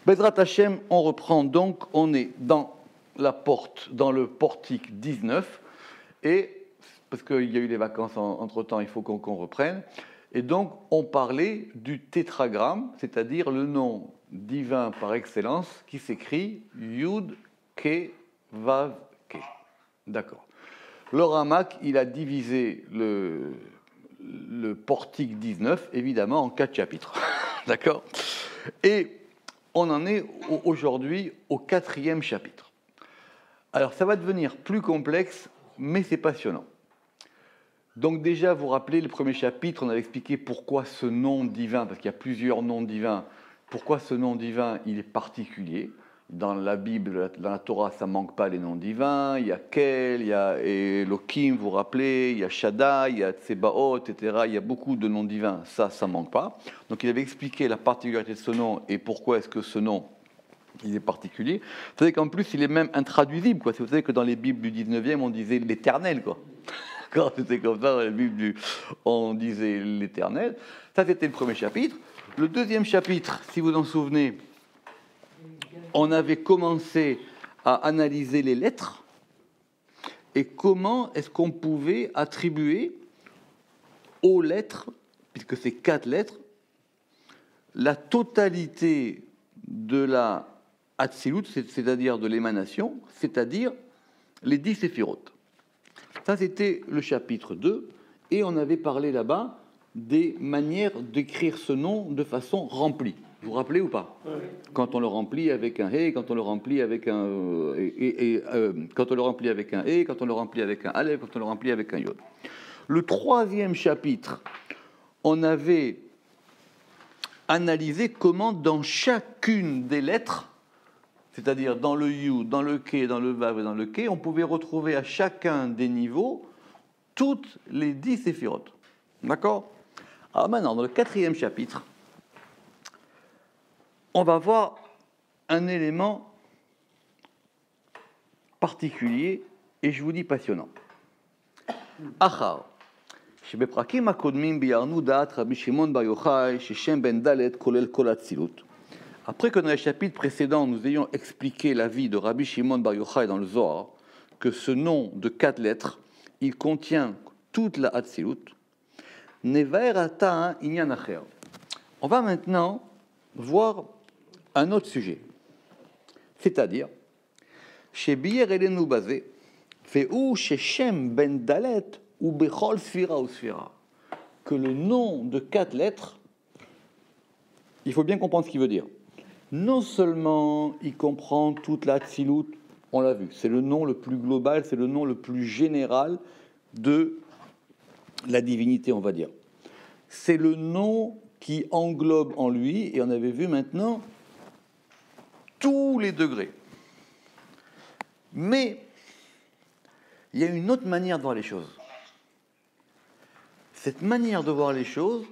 Bezrat Hashem, on reprend donc, on est dans la porte, dans le portique 19, et parce qu'il y a eu les vacances entre-temps, il faut qu'on reprenne, et donc on parlait du tétragramme, c'est-à-dire le nom divin par excellence qui s'écrit Yud Ke Vav Ke. D'accord. Le Ramak, il a divisé le portique 19, évidemment, en 4 chapitres. D'accord. Et on en est aujourd'hui au 4e chapitre. Alors, ça va devenir plus complexe, mais c'est passionnant. Donc déjà, vous vous rappelez, le premier chapitre, on avait expliqué pourquoi ce nom divin, parce qu'il y a plusieurs noms divins, pourquoi ce nom divin, il est particulier. Dans la Bible, dans la Torah, ça ne manque pas les noms divins. Il y a Kel, il y a Elohim, vous vous rappelez, il y a Shaddai, il y a Tsebaot, etc. Il y a beaucoup de noms divins, ça ne manque pas. Donc il avait expliqué la particularité de ce nom et pourquoi est-ce que ce nom, il est particulier. Vous savez qu'en plus, il est même intraduisible, quoi. Vous savez que dans les Bibles du 19e, on disait l'éternel, quoi. Quand c'était comme ça, dans la Bible, on disait l'éternel. Ça, c'était le premier chapitre. Le deuxième chapitre, si vous en souvenez, on avait commencé à analyser les lettres et comment est-ce qu'on pouvait attribuer aux lettres, puisque c'est 4 lettres, la totalité de la Hatzilut, c'est-à-dire de l'émanation, c'est-à-dire les 10 séphirotes. Ça, c'était le chapitre 2, et on avait parlé là-bas des manières d'écrire ce nom de façon remplie. Vous vous rappelez ou pas? Oui. Quand on le remplit avec un He, quand on le remplit avec un quand on le remplit avec un He, quand on le remplit avec un Aleph, quand on le remplit avec un Yod. Le 3e chapitre, on avait analysé comment dans chacune des lettres, c'est-à-dire dans le Yud, dans le Ke, dans le Vav et dans le Ke, on pouvait retrouver à chacun des niveaux toutes les 10 séphirotes. D'accord? Alors maintenant, dans le 4e chapitre, on va voir un élément particulier et je vous dis passionnant. Achar, שבפרקים הקודמים ביארנו דעת רבי שמעון בר יוחאי ששם בן ד' כולל כל אצילות. Après que dans les chapitres précédents nous ayons expliqué la vie de Rabbi Shimon bar Yochai dans le Zohar, que ce nom de 4 lettres, il contient toute la Hatzilut, Nevaer ata inyan acher. On va maintenant voir un autre sujet, c'est-à-dire chez Biyer Elenu Bazé, Ve'u Sheshem Ben Dalet ou Bechol Sfira ou Sfira, que le nom de 4 lettres, il faut bien comprendre ce qu'il veut dire. Non seulement il comprend toute la Hatzilut, on l'a vu, c'est le nom le plus global, c'est le nom le plus général de la divinité, on va dire. C'est le nom qui englobe en lui, et on avait vu maintenant tous les degrés. Mais il y a une autre manière de voir les choses. Cette manière de voir les choses,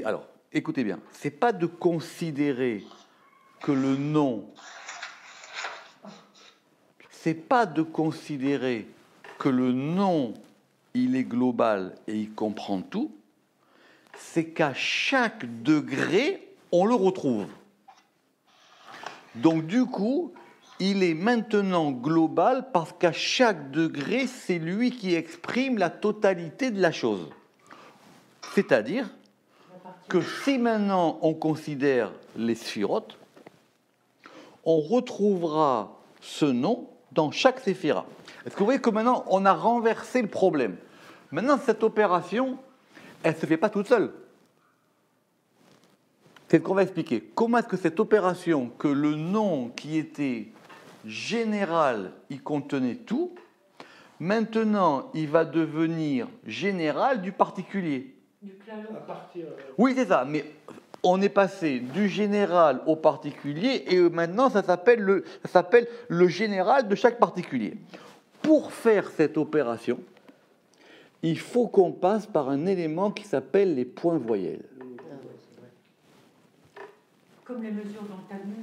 alors, écoutez bien, c'est pas de considérer que le nom, il est global et il comprend tout, c'est qu'à chaque degré, on le retrouve. Donc du coup, il est maintenant global parce qu'à chaque degré, c'est lui qui exprime la totalité de la chose. C'est-à-dire que si maintenant on considère les sphirotes, on retrouvera ce nom dans chaque séphira. Est-ce que vous voyez que maintenant on a renversé le problème? Maintenant, cette opération, elle ne se fait pas toute seule. C'est ce qu'on va expliquer. Comment est-ce que cette opération, que le nom qui était général, il contenait tout, maintenant il va devenir général du particulier. Du oui, c'est ça, mais on est passé du général au particulier et maintenant ça s'appelle le général de chaque particulier. Pour faire cette opération, il faut qu'on passe par un élément qui s'appelle les points voyelles. Comme les mesures dans le Talmud.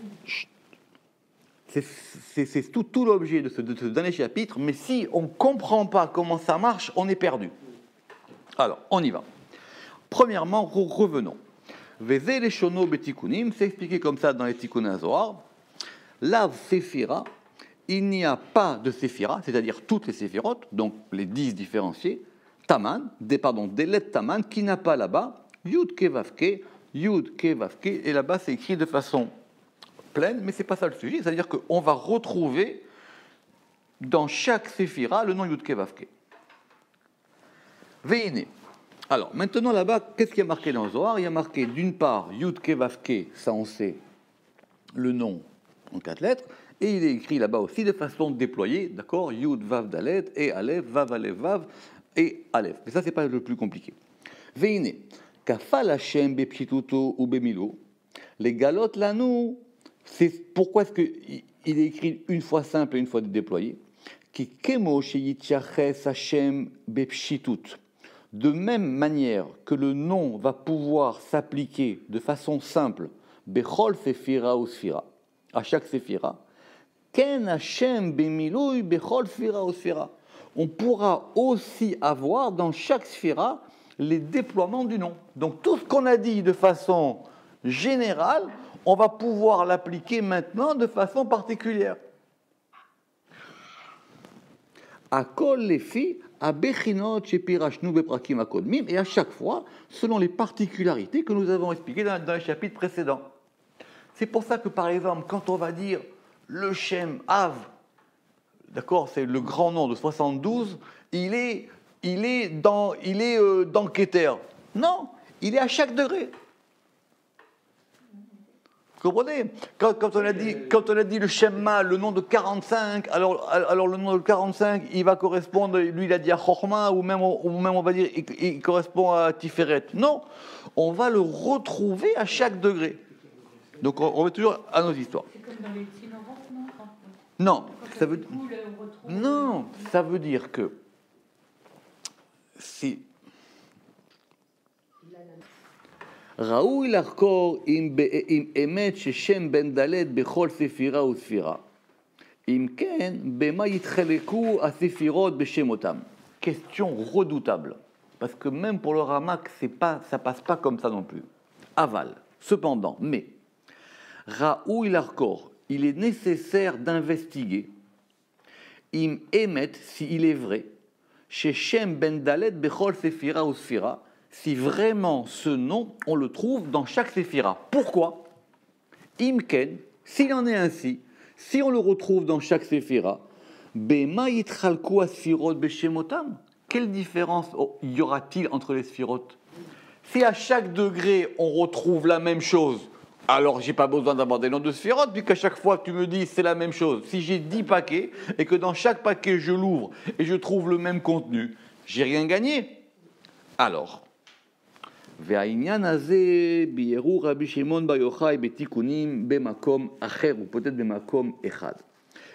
C'est tout l'objet de ce dernier chapitre, mais si on ne comprend pas comment ça marche, on est perdu. Alors, on y va. Premièrement, revenons. Veze leshono betikunim, c'est expliqué comme ça dans les Tikkunim Zohar. Lav Séphira, il n'y a pas de Séphira, c'est-à-dire toutes les Séphirotes, donc les 10 différenciés, Taman, des lettres Taman, qui n'a pas là-bas, Yud Kevavke, et là-bas c'est écrit de façon pleine, mais ce n'est pas ça le sujet, c'est-à-dire qu'on va retrouver dans chaque Séphira le nom Yud Kevavke. Veine. Alors, maintenant là-bas, qu'est-ce qui est marqué dans le Zohar? Il y a marqué d'une part Yud Kevavke, ça on sait, le nom en 4 lettres, et il est écrit là-bas aussi de façon déployée, d'accord, Yud Vav Dalet, et Aleph, Vav Aleph Vav, et Aleph. Mais ça, c'est pas le plus compliqué. Veine, Kafal Hashem bepshituto ou bemilo, les galotes lanu, c'est pourquoi est-ce qu'il est écrit une fois simple et une fois déployé? Ki kemo sheyityaches Hashem bepshitut. De même manière que le nom va pouvoir s'appliquer de façon simple, bechol sephira ou sphira, à chaque séphira, ken Hashem bemilui bechol sphira ou sphira. On pourra aussi avoir dans chaque sphira les déploiements du nom. Donc tout ce qu'on a dit de façon générale, on va pouvoir l'appliquer maintenant de façon particulière. Akol lefi abechinot shepirashnu beprakim akodmim, et à chaque fois selon les particularités que nous avons expliquées dans les chapitres précédents. C'est pour ça que par exemple quand on va dire le Shem Av, d'accord, c'est le grand nom de 72, il est dans Keter. Non, il est à chaque degré. Vous comprenez? Quand on a dit le Shemma, le nom de 45, alors le nom de 45, il va correspondre, lui il a dit à Chochma, ou même on va dire il correspond à Tiferet. Non, on va le retrouver à chaque degré. Donc on va toujours à nos histoires. C'est comme dans les Tzinorot, non? Non, ça veut dire que si ראוי לחקור אם אמת ששם בן דלת בכל ספירה וספירה. אם כן, במה יתחלקו הספירות בשמותם? Question redoutable, parce que même pour le Ramak, ça passe pas comme ça non plus. Aval, cependant, mais ראוי לחקור, il est nécessaire d'investiguer אם אמת, s'il est vrai, ששם בן דלת בכל ספירה וספירה, si vraiment ce nom, on le trouve dans chaque séphira. Pourquoi? Imken, s'il en est ainsi, si on le retrouve dans chaque séphira, bema yitchalku asfirot beshemotam. Quelle différence y aura-t-il entre les sphirotes? Si à chaque degré on retrouve la même chose, alors j'ai pas besoin d'avoir des noms de sphirotes, puisqu'à chaque fois tu me dis c'est la même chose. Si j'ai 10 paquets et que dans chaque paquet je l'ouvre et je trouve le même contenu, j'ai rien gagné. Alors, והעניין הזה ביארו רבי שמעון בר יוחאי בתיקונים במקום אחר, ou peut-être במקום אחד.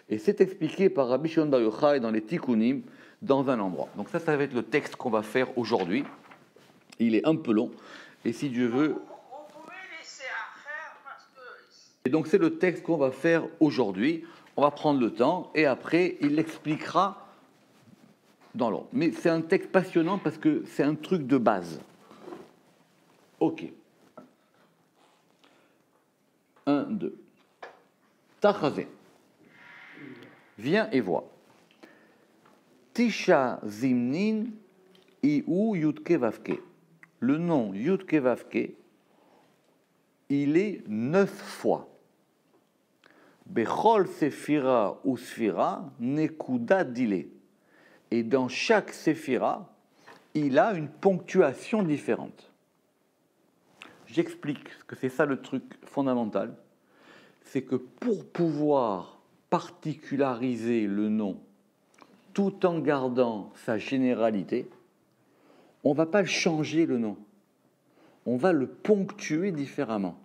Et c'est expliqué par Rabbi Shimon bar Yochai dans les Tikkunim, dans un endroit. Donc ça va être le texte qu'on va faire aujourd'hui. Il est un peu long, et si Dieu veut... On pouvait laisser affaire parce que... Et donc c'est le texte qu'on va faire aujourd'hui. On va prendre le temps, et après il l'expliquera dans l'ordre. Mais c'est un texte passionnant parce que c'est un truc de base. Ok. 1, 2. Tachazé. Viens et vois. Tisha Zimnin Iu Yudke Vavke. Le nom Yudke Vavke, il est 9 fois. Bechol Sephira ou Sphira Nekuda Dile. Et dans chaque Sephira, il a une ponctuation différente. J'explique que c'est ça le truc fondamental, c'est que pour pouvoir particulariser le nom tout en gardant sa généralité, on ne va pas changer le nom, on va le ponctuer différemment.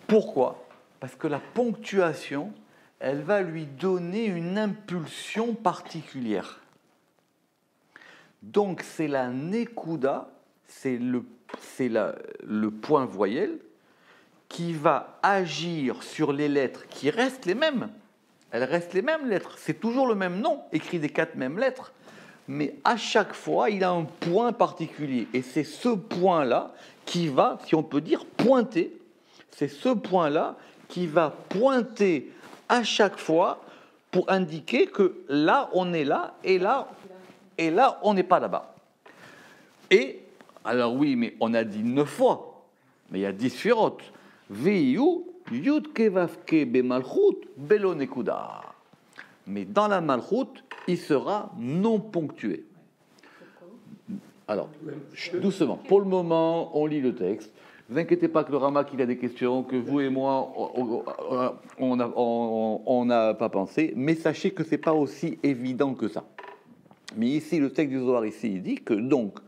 Pourquoi? Parce que la ponctuation, elle va lui donner une impulsion particulière. Donc c'est la nekuda, c'est le point voyelle qui va agir sur les lettres qui restent les mêmes. Elles restent les mêmes lettres. C'est toujours le même nom, écrit des 4 mêmes lettres. mais à chaque fois, il a un point particulier. Et c'est ce point-là qui va, si on peut dire, pointer. C'est ce point-là qui va pointer à chaque fois pour indiquer que là, on est là, et là, on n'est pas là-bas. Et, alors oui, mais on a dit 9 fois, mais il y a 10 sfirotes. Veyu, yud kevavke bemalchut, belo nekuda. Mais dans la malchut, il sera non ponctué. Alors, doucement. Pour le moment, on lit le texte. Ne vous inquiétez pas que le Ramak, il a des questions que vous et moi, on n'a pas pensé. Mais sachez que ce n'est pas aussi évident que ça. Mais ici, le texte du Zohar, ici, il dit que donc,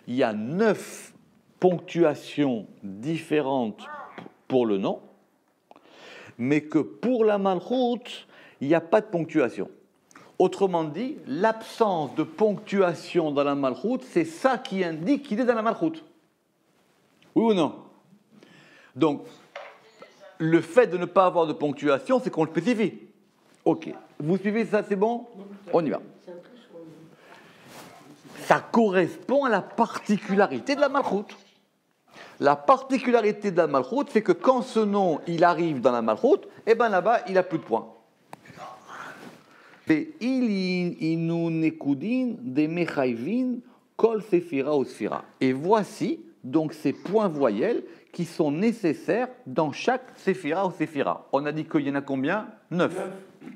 il y a 9 ponctuations différentes pour le nom, mais que pour la malchut, il n'y a pas de ponctuation. Autrement dit, l'absence de ponctuation dans la malchut, c'est ça qui indique qu'il est dans la malchut. Oui ou non? Donc, le fait de ne pas avoir de ponctuation, c'est qu'on le spécifie. Ok. Vous suivez ça, c'est bon? On y va. Ça correspond à la particularité de la malchut. La particularité de la malchut, c'est que quand ce nom, il arrive dans la malchut, et bien là-bas, il n'a plus de points. Et voici donc ces points voyelles qui sont nécessaires dans chaque séphira ou séphira. On a dit qu'il y en a combien? 9.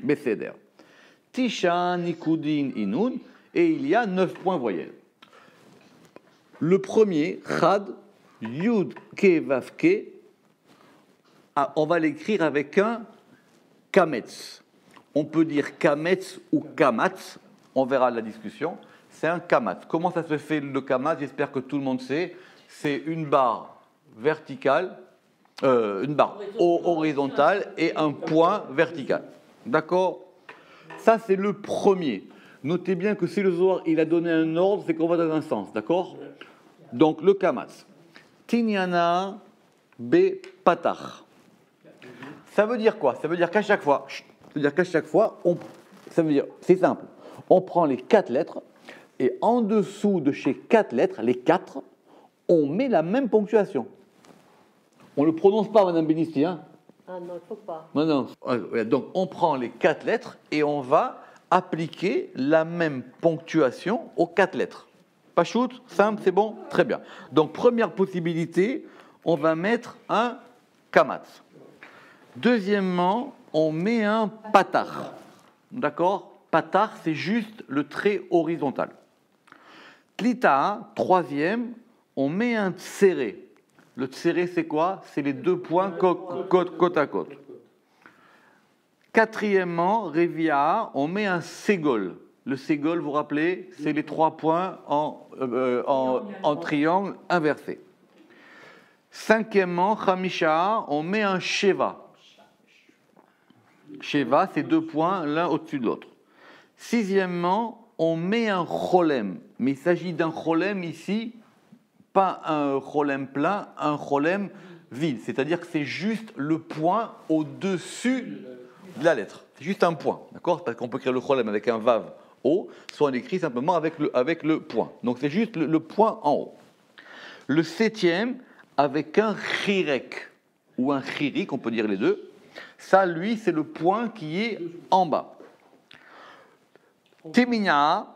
Besséder. Tisha, Nikudin, Inun, et il y a 9 points voyelles. Le premier, Chad, Yud, Ke, Vav, Ke, on va l'écrire avec un Kametz. On peut dire Kametz ou Kamatz, on verra la discussion. C'est un Kamatz. Comment ça se fait le Kamatz? J'espère que tout le monde sait. C'est une barre verticale, une barre horizontale et un point vertical. D'accord? Ça, c'est le premier. Notez bien que si le Zohar il a donné un ordre, c'est qu'on va dans un sens. D'accord? Donc, le Kamatz. Tinyana be patach. Ça veut dire quoi? Ça veut dire qu'à chaque fois, ça veut dire, c'est simple, on prend les 4 lettres et en dessous de ces 4 lettres, les 4, on met la même ponctuation. On ne le prononce pas, Madame Bénisti, hein? Ah non, il ne faut pas. Non. Donc, on prend les 4 lettres et on va appliquer la même ponctuation aux 4 lettres. Pas shoot, simple, c'est bon? Très bien. Donc, première possibilité, on va mettre un kamatz. Deuxièmement, on met un patar. D'accord? Patar, c'est juste le trait horizontal. Tlita, troisième, on met un tséré. Le tséré, c'est quoi? C'est les 2 points côte à côte. Quatrièmement, Revia, on met un ségol. Le ségol, vous vous rappelez, c'est les 3 points en triangle inversé. Cinquièmement, Chamisha, on met un sheva. Sheva, c'est 2 points l'un au-dessus de l'autre. Sixièmement, on met un cholem. Mais il s'agit d'un cholem ici, pas un cholem plein, un cholem vide. C'est-à-dire que c'est juste le point au-dessus de la lettre. C'est juste un point, d'accord? Parce qu'on peut écrire le cholem avec un vav haut, soit on écrit simplement avec le point. Donc c'est juste le point en haut. Le septième, avec un chirek, ou un chirik, on peut dire les deux. Ça, lui, c'est le point qui est en bas. Temina,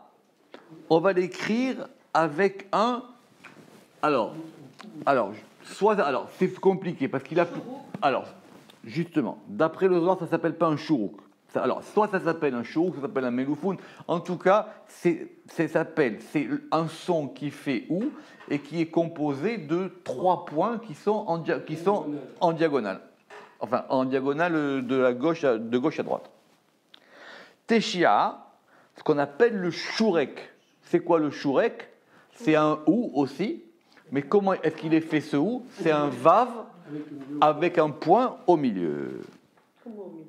on va l'écrire avec un... Alors, c'est compliqué, parce qu'il a... Alors, justement, d'après le Zohar, ça ne s'appelle pas un shuruk. Alors, soit ça s'appelle un shuruk, ça s'appelle un meloufoun. En tout cas, c'est un son qui fait ou et qui est composé de 3 points qui sont en diagonale. Enfin, en diagonale de gauche à droite. Teshia, ce qu'on appelle le shurek. C'est quoi le shurek? C'est un ou aussi. Mais comment est-ce qu'il est fait ce ou? C'est un vav avec un point au milieu. Comment au milieu?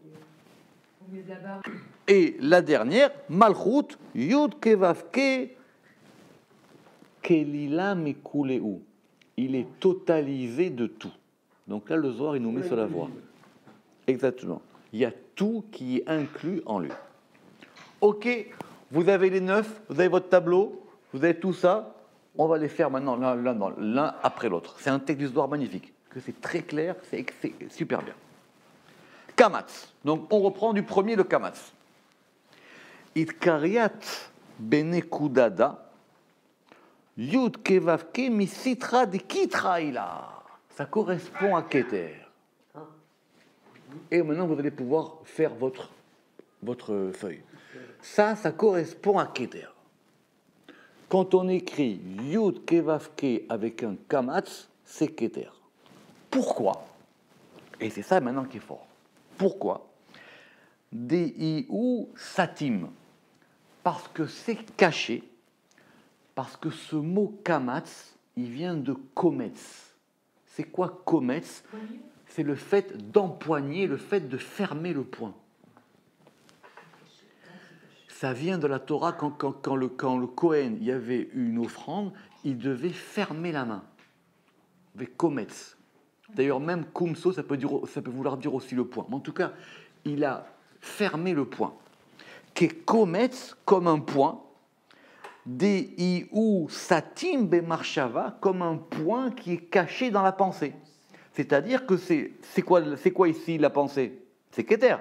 Et la dernière, malchut, yud kevav ke, kelila mekuleu. Il est totalisé de tout. Donc là, le Zohar, il nous met sur la voie. Exactement. Il y a tout qui est inclus en lui. Ok, Vous avez les 9, vous avez votre tableau, vous avez tout ça. On va les faire maintenant l'un après l'autre. C'est un texte du Zohar magnifique, que c'est très clair, c'est super bien. Kamatz. Donc on reprend du premier le Kamatz. Itkariat benekudada yud kevavke misitra de kitraïla. Ça correspond à Keter. Et maintenant vous allez pouvoir faire votre feuille. Ça correspond à Keter. Quand on écrit Yud Kevavke avec un Kamatz, c'est Keter. Pourquoi? Et c'est ça maintenant qui est fort. Pourquoi? D-I-U Satim. Parce que c'est caché. Parce que ce mot Kamatz, il vient de Kometz. C'est quoi Kometz? C'est le fait d'empoigner, le fait de fermer le poing. Ça vient de la Torah, quand le Kohen, il y avait une offrande, il devait fermer la main, avec kometz. D'ailleurs, même kumso, ça peut vouloir dire aussi le poing. Mais en tout cas, il a fermé le poing. Qui kometz, comme un poing, D-I-U satim bemarshava, comme un point qui est caché dans la pensée. C'est-à-dire que c'est quoi ici la pensée? C'est Keter.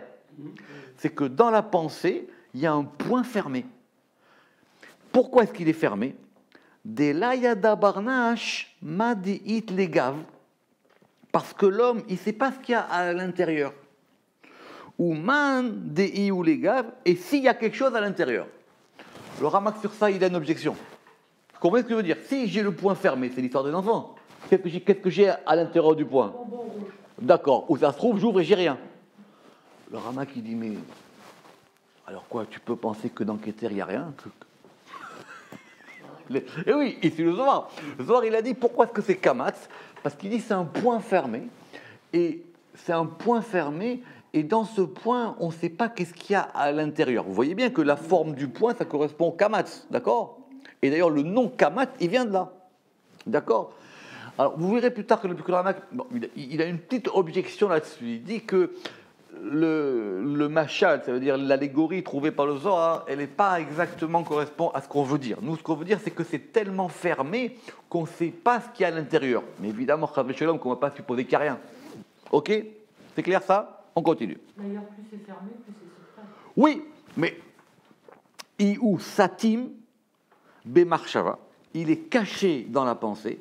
C'est que dans la pensée, il y a un point fermé. Pourquoi est-ce qu'il est fermé? Delayada barnash madiit legav. Parce que l'homme, il ne sait pas ce qu'il y a à l'intérieur. Ou man dei ou legav, et s'il y a quelque chose à l'intérieur. Le Ramak sur ça, il a une objection. Vous comprenez ce que je veux dire? Si j'ai le point fermé, c'est l'histoire des enfants. Qu'est-ce que j'ai à l'intérieur du point? D'accord. Où ça se trouve, j'ouvre et j'ai rien. Le Ramak, il dit, mais alors quoi, tu peux penser que dans Keter, il n'y a rien? Et oui, ici le Zohar. Le Zohar, il a dit, pourquoi est-ce que c'est Kamatz? Parce qu'il dit, c'est un point fermé. Et c'est un point fermé, et dans ce point, on ne sait pas qu'est-ce qu'il y a à l'intérieur. Vous voyez bien que la forme du point, ça correspond au Kamatz, d'accord? Et d'ailleurs, le nom Kamatz, il vient de là, d'accord? Alors, vous verrez plus tard que le Ramak, il a une petite objection là-dessus. Il dit que le machal, ça veut dire l'allégorie trouvée par le Zohar, elle n'est pas exactement correspond à ce qu'on veut dire. Nous, ce qu'on veut dire, c'est que c'est tellement fermé qu'on ne sait pas ce qu'il y a à l'intérieur. Mais évidemment, qu'on ne va pas supposer qu'il n'y a rien. Ok? C'est clair ça? On continue. D'ailleurs, plus c'est fermé, plus c'est secret. Oui, mais Iou Satim Bemarshava, il est caché dans la pensée.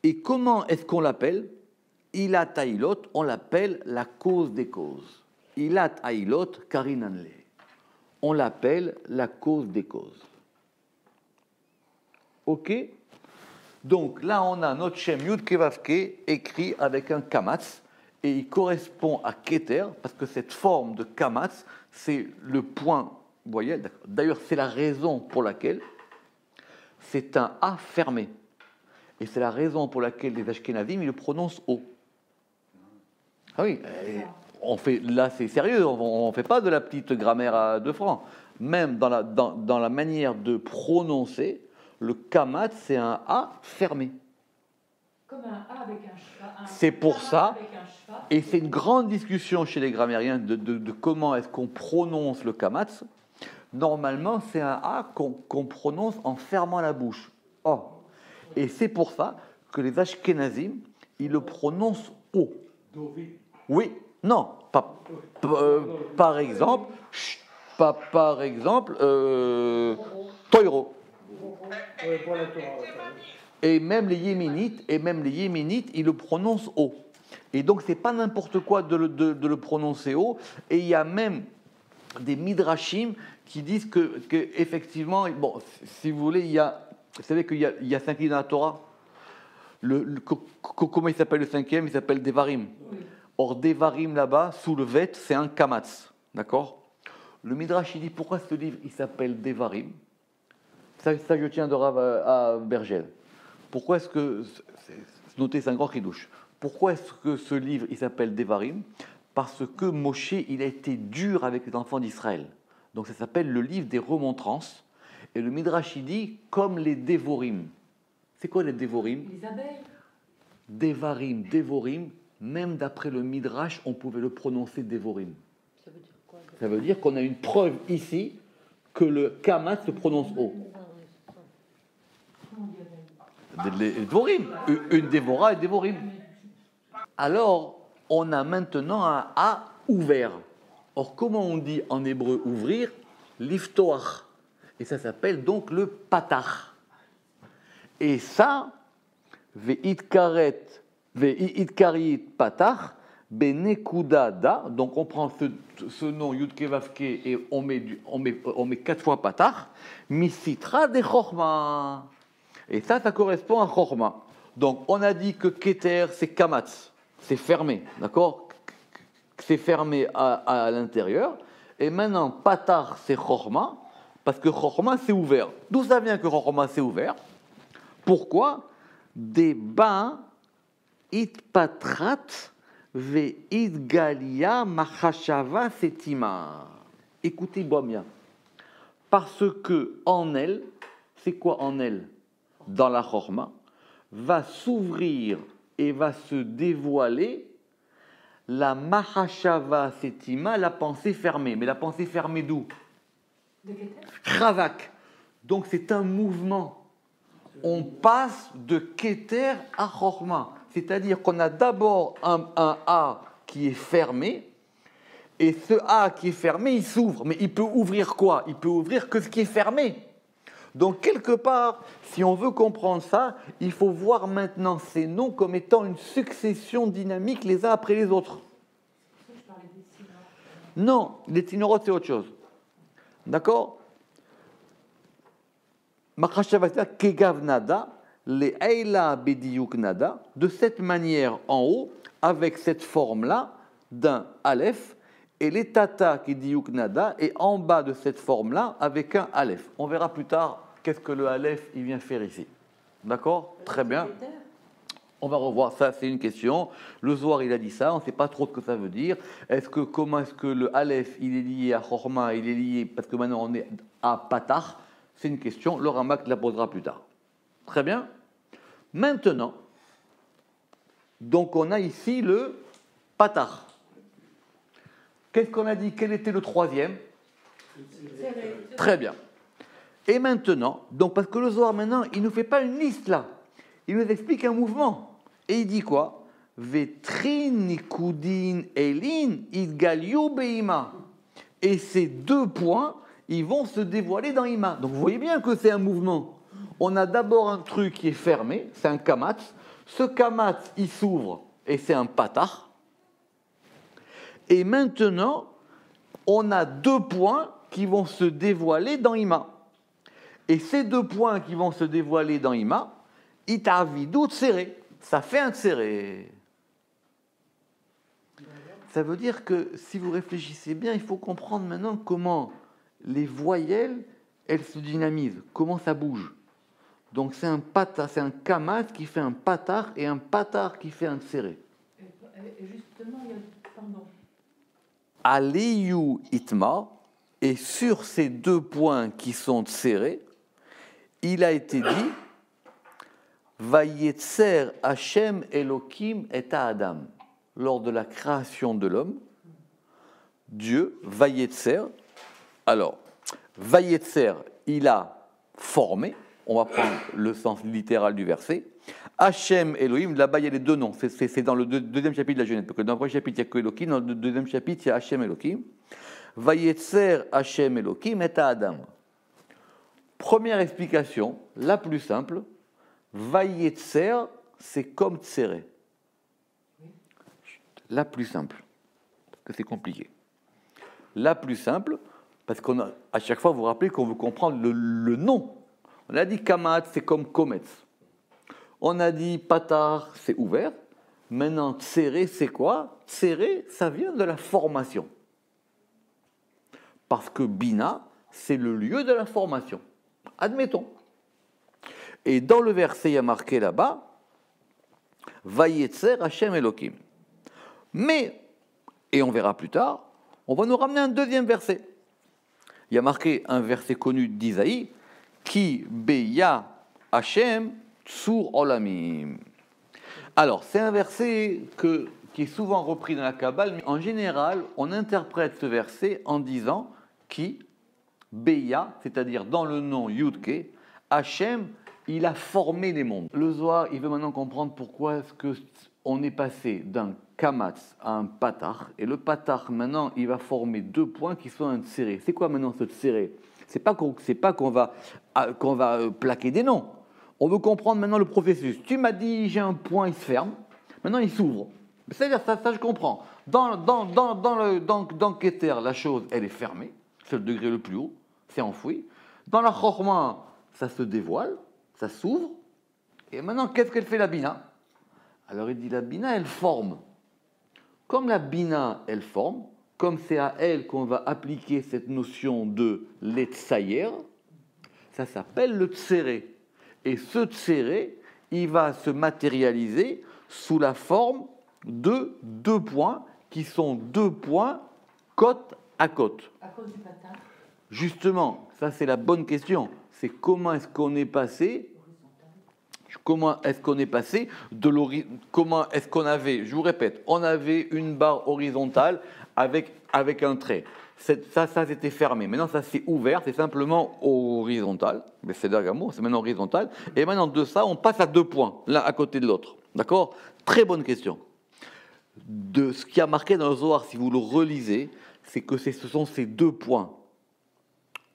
Et comment est-ce qu'on l'appelle? Ilat Ailot, on l'appelle la cause des causes. Ilat Ailot Karinanle. On l'appelle la cause des causes. Ok? Donc là, on a notre Shem Yud Kevavke écrit avec un Kamatz, et il correspond à Keter, parce que cette forme de Kamatz, c'est le point, vous voyez, d'ailleurs, c'est la raison pour laquelle c'est un A fermé. Et c'est la raison pour laquelle les Ashkenazim, ils le prononcent O. Ah oui, là c'est sérieux, on ne fait pas de la petite grammaire à 2 francs. Même dans la manière de prononcer, le kamat, c'est un A fermé. Comme un A avec un cheval. C'est pour ça, et c'est une grande discussion chez les grammairiens de comment est-ce qu'on prononce le kamat. Normalement, c'est un A qu'on prononce en fermant la bouche. Oh. Et c'est pour ça que les Ashkenazim, ils le prononcent O. Oui, non, par exemple, Toiro. Et même les Yéménites, ils le prononcent O. Et donc, c'est pas n'importe quoi de le prononcer O. Et il y a même des midrashim qui disent que effectivement, bon, si vous voulez, vous savez qu'il y a 5 livres dans la Torah. Comment il s'appelle le 5e? Il s'appelle Devarim. Oui. Or, Devarim là-bas, sous le vet, c'est un kamatz. D'accord? Le midrash, il dit pourquoi ce livre il s'appelle Devarim? Ça, je tiens de Rav à Bergel. Pourquoi est-ce que. C'est noté, c'est un grand chidouche. Pourquoi est-ce que ce livre il s'appelle Devarim? Parce que Moshe, il a été dur avec les enfants d'Israël. Donc ça s'appelle le livre des remontrances. Et le midrash, il dit comme les Devorim. C'est quoi les Devorim? Les abeilles. Devarim, même d'après le midrash, on pouvait le prononcer Devorim. Ça veut dire quoi? Ça veut dire qu'on a une preuve ici que le kamat se prononce haut. Comment on dit avec Les Devorim. Une Dévora et Dévorim. Alors, on a maintenant un A ouvert. Or, comment on dit en hébreu ouvrir? Liftoach. Et ça s'appelle donc le patach. Et ça, ve'itkarit patach, benekuda da. Donc, on prend ce nom Yudke Vavke et on met 4 fois patach. Misitra de chorma. Et ça correspond à chorma. Donc, on a dit que keter, c'est kamatz. C'est fermé, d'accord? C'est fermé à l'intérieur. Et maintenant, patar, c'est chorma, parce que chorma, c'est ouvert. D'où ça vient que chorma, c'est ouvert? Pourquoi? Deba itpatrat ve itgalia machashava setima. Écoutez-moi bien. Parce que en elle, c'est quoi en elle? Dans la chorma, va s'ouvrir et va se dévoiler la mahashava setima, la pensée fermée. Mais la pensée fermée d'où? De Keter? Kravak. Donc c'est un mouvement. On passe de Keter à Chorma. C'est-à-dire qu'on a d'abord un A qui est fermé, et ce A qui est fermé, il s'ouvre. Mais il peut ouvrir quoi? Il peut ouvrir que ce qui est fermé. Donc, quelque part, si on veut comprendre ça, il faut voir maintenant ces noms comme étant une succession dynamique les uns après les autres. Je parlais des Sinor. Non, les Tsinoroth, c'est autre chose. D'accord? Machashavata kegav nada, les eila bediyuk nada, de cette manière en haut, avec cette forme-là d'un aleph, et les tata qui diyuk nada, et en bas de cette forme-là, avec un aleph. On verra plus tard qu'est-ce que le aleph il vient faire ici. D'accord? Très bien. On va revoir ça, c'est une question. Le Zohar, il a dit ça, on ne sait pas trop ce que ça veut dire. Comment est-ce que le aleph, il est lié à chorma, il est lié, parce que maintenant on est à patach? C'est une question, le Ramak la posera plus tard. Très bien. Maintenant, donc on a ici le patach. Qu'est-ce qu'on a dit? Quel était le troisième? Très bien. Et maintenant, donc parce que le Zohar maintenant, il ne nous fait pas une liste là. Il nous explique un mouvement. Et il dit quoi? Vetrin nikudin elin idgaliu beima. Et ces 2 points, ils vont se dévoiler dans Ima. Donc vous voyez bien que c'est un mouvement. On a d'abord un truc qui est fermé, c'est un kamatz. Ce kamatz, il s'ouvre et c'est un patach. Et maintenant, on a 2 points qui vont se dévoiler dans Ima. Et ces 2 points qui vont se dévoiler dans Ima, itavidou tséré. Ça fait un tséré. Ça veut dire que si vous réfléchissez bien, il faut comprendre maintenant comment les voyelles, elles se dynamisent, comment ça bouge. Donc c'est un patard, c'est un kamat qui fait un patard et un patard qui fait un tséré. Et justement, il y a. Pardon. Aliyu itma, et sur ces 2 points qui sont tsérés, il a été dit Vayetzer Hashem Elokim et Adam. Lors de la création de l'homme, Dieu, Vayetzer, alors, Vayetzer, il a formé, on va prendre le sens littéral du verset, Hashem Elohim, là-bas il y a les 2 noms, c'est dans le deuxième chapitre de la Genèse, parce que dans le premier chapitre il n'y a que Elohim, dans le deuxième chapitre il y a Hashem Elohim. Vayetzer Hashem Elohim et Adam. Première explication, la plus simple, Vayetzer, c'est comme Tséré. La plus simple, parce que c'est compliqué. La plus simple, parce qu'à chaque fois, vous vous rappelez qu'on veut comprendre le nom. On a dit Kamat, c'est comme Kometz. On a dit Patar, c'est ouvert. Maintenant, Tséré, c'est quoi? Tséré, ça vient de la formation. Parce que Bina, c'est le lieu de la formation. Admettons. Et dans le verset, il y a marqué là-bas, Vayetzer Hashem Elokim. Mais, et on verra plus tard, on va nous ramener un deuxième verset. Il y a marqué un verset connu d'Isaïe, Ki beya Hashem tsur olamim. Alors, c'est un verset qui est souvent repris dans la Kabbale, mais en général, on interprète ce verset en disant Ki Beya, c'est-à-dire dans le nom Yudke, Hachem, il a formé les mondes. Le Zohar, il veut maintenant comprendre pourquoi est-ce que on est passé d'un kamatz à un patar, et le patar, maintenant, il va former 2 points qui sont un tséré. C'est quoi maintenant ce tséré? C'est pas qu'on va plaquer des noms. On veut comprendre maintenant le processus. Tu m'as dit, j'ai un point, il se ferme. Maintenant, il s'ouvre. C'est-à-dire, ça je comprends. Dans Keter, la chose, elle est fermée. C'est le degré le plus haut. C'est enfoui. Dans la Chorma, ça se dévoile. Ça s'ouvre. Et maintenant, qu'est-ce qu'elle fait, la Bina? Alors, il dit, la Bina, elle forme. Comme la Bina, elle forme, comme c'est à elle qu'on va appliquer cette notion de l'etsayer, ça s'appelle le tséré. Et ce tséré, il va se matérialiser sous la forme de 2 points, qui sont 2 points côte à côte. À cause du patin. Justement, ça c'est la bonne question. C'est comment est-ce qu'on est passé comment est-ce qu'on avait, je vous répète, on avait une barre horizontale avec un trait. Ça c'était fermé. Maintenant, ça s'est ouvert, c'est simplement horizontal. Mais c'est d'Argamo, c'est maintenant horizontal. Et maintenant, de ça, on passe à 2 points, l'un à côté de l'autre. D'accord? Très bonne question. De ce qui a marqué dans le Zohar, si vous le relisez, c'est que ce sont ces 2 points.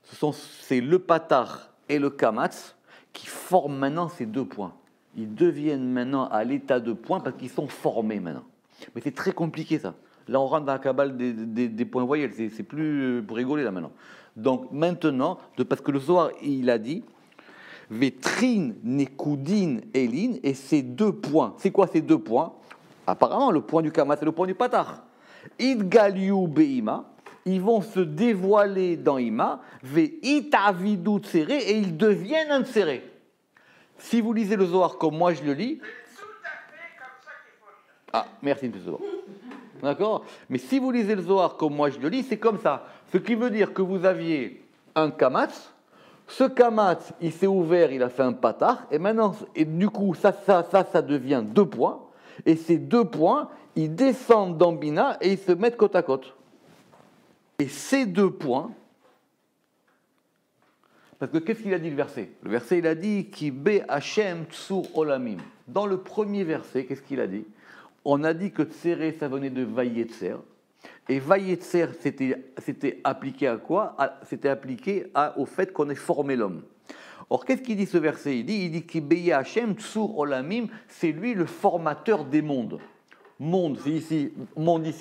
C'est le patar et le kamatz qui forment maintenant ces 2 points. Ils deviennent maintenant à l'état de points parce qu'ils sont formés maintenant. Mais c'est très compliqué ça. Là, on rentre dans la cabale des points voyelles. C'est plus pour rigoler là maintenant. Donc maintenant, parce que le Zohar, il a dit Vetrin, Nekudin, Elin, et ces 2 points. C'est quoi ces 2 points? Apparemment, le point du kamatz et le point du patar. Idgaliu beima. Ils vont se dévoiler dans Ima, ve'itavidu tséré, et ils deviennent un tséré. Si vous lisez le Zohar comme moi je le lis, C'est tout à fait comme ça qu'il faut le faire. ah, merci M. Zohar. D'accord? Mais si vous lisez le Zohar comme moi je le lis, c'est comme ça. Ce qui veut dire que vous aviez un kamatz, ce kamatz, il s'est ouvert, il a fait un patar, et maintenant, et du coup, ça devient 2 points, et ces 2 points, ils descendent dans Bina et ils se mettent côte à côte. Et ces 2 points, parce que qu'est-ce qu'il a dit le verset? Le verset, il a dit Ki be Hashem tsur olamim. Dans le premier verset, qu'est-ce qu'il a dit? On a dit que tséré, ça venait de vayetzer. Et vayetzer, c'était appliqué à quoi? C'était appliqué au fait qu'on ait formé l'homme. Or, qu'est-ce qu'il dit ce verset? Il dit Ki be Hashem tsur olamim, c'est lui le formateur des mondes. Monde ici,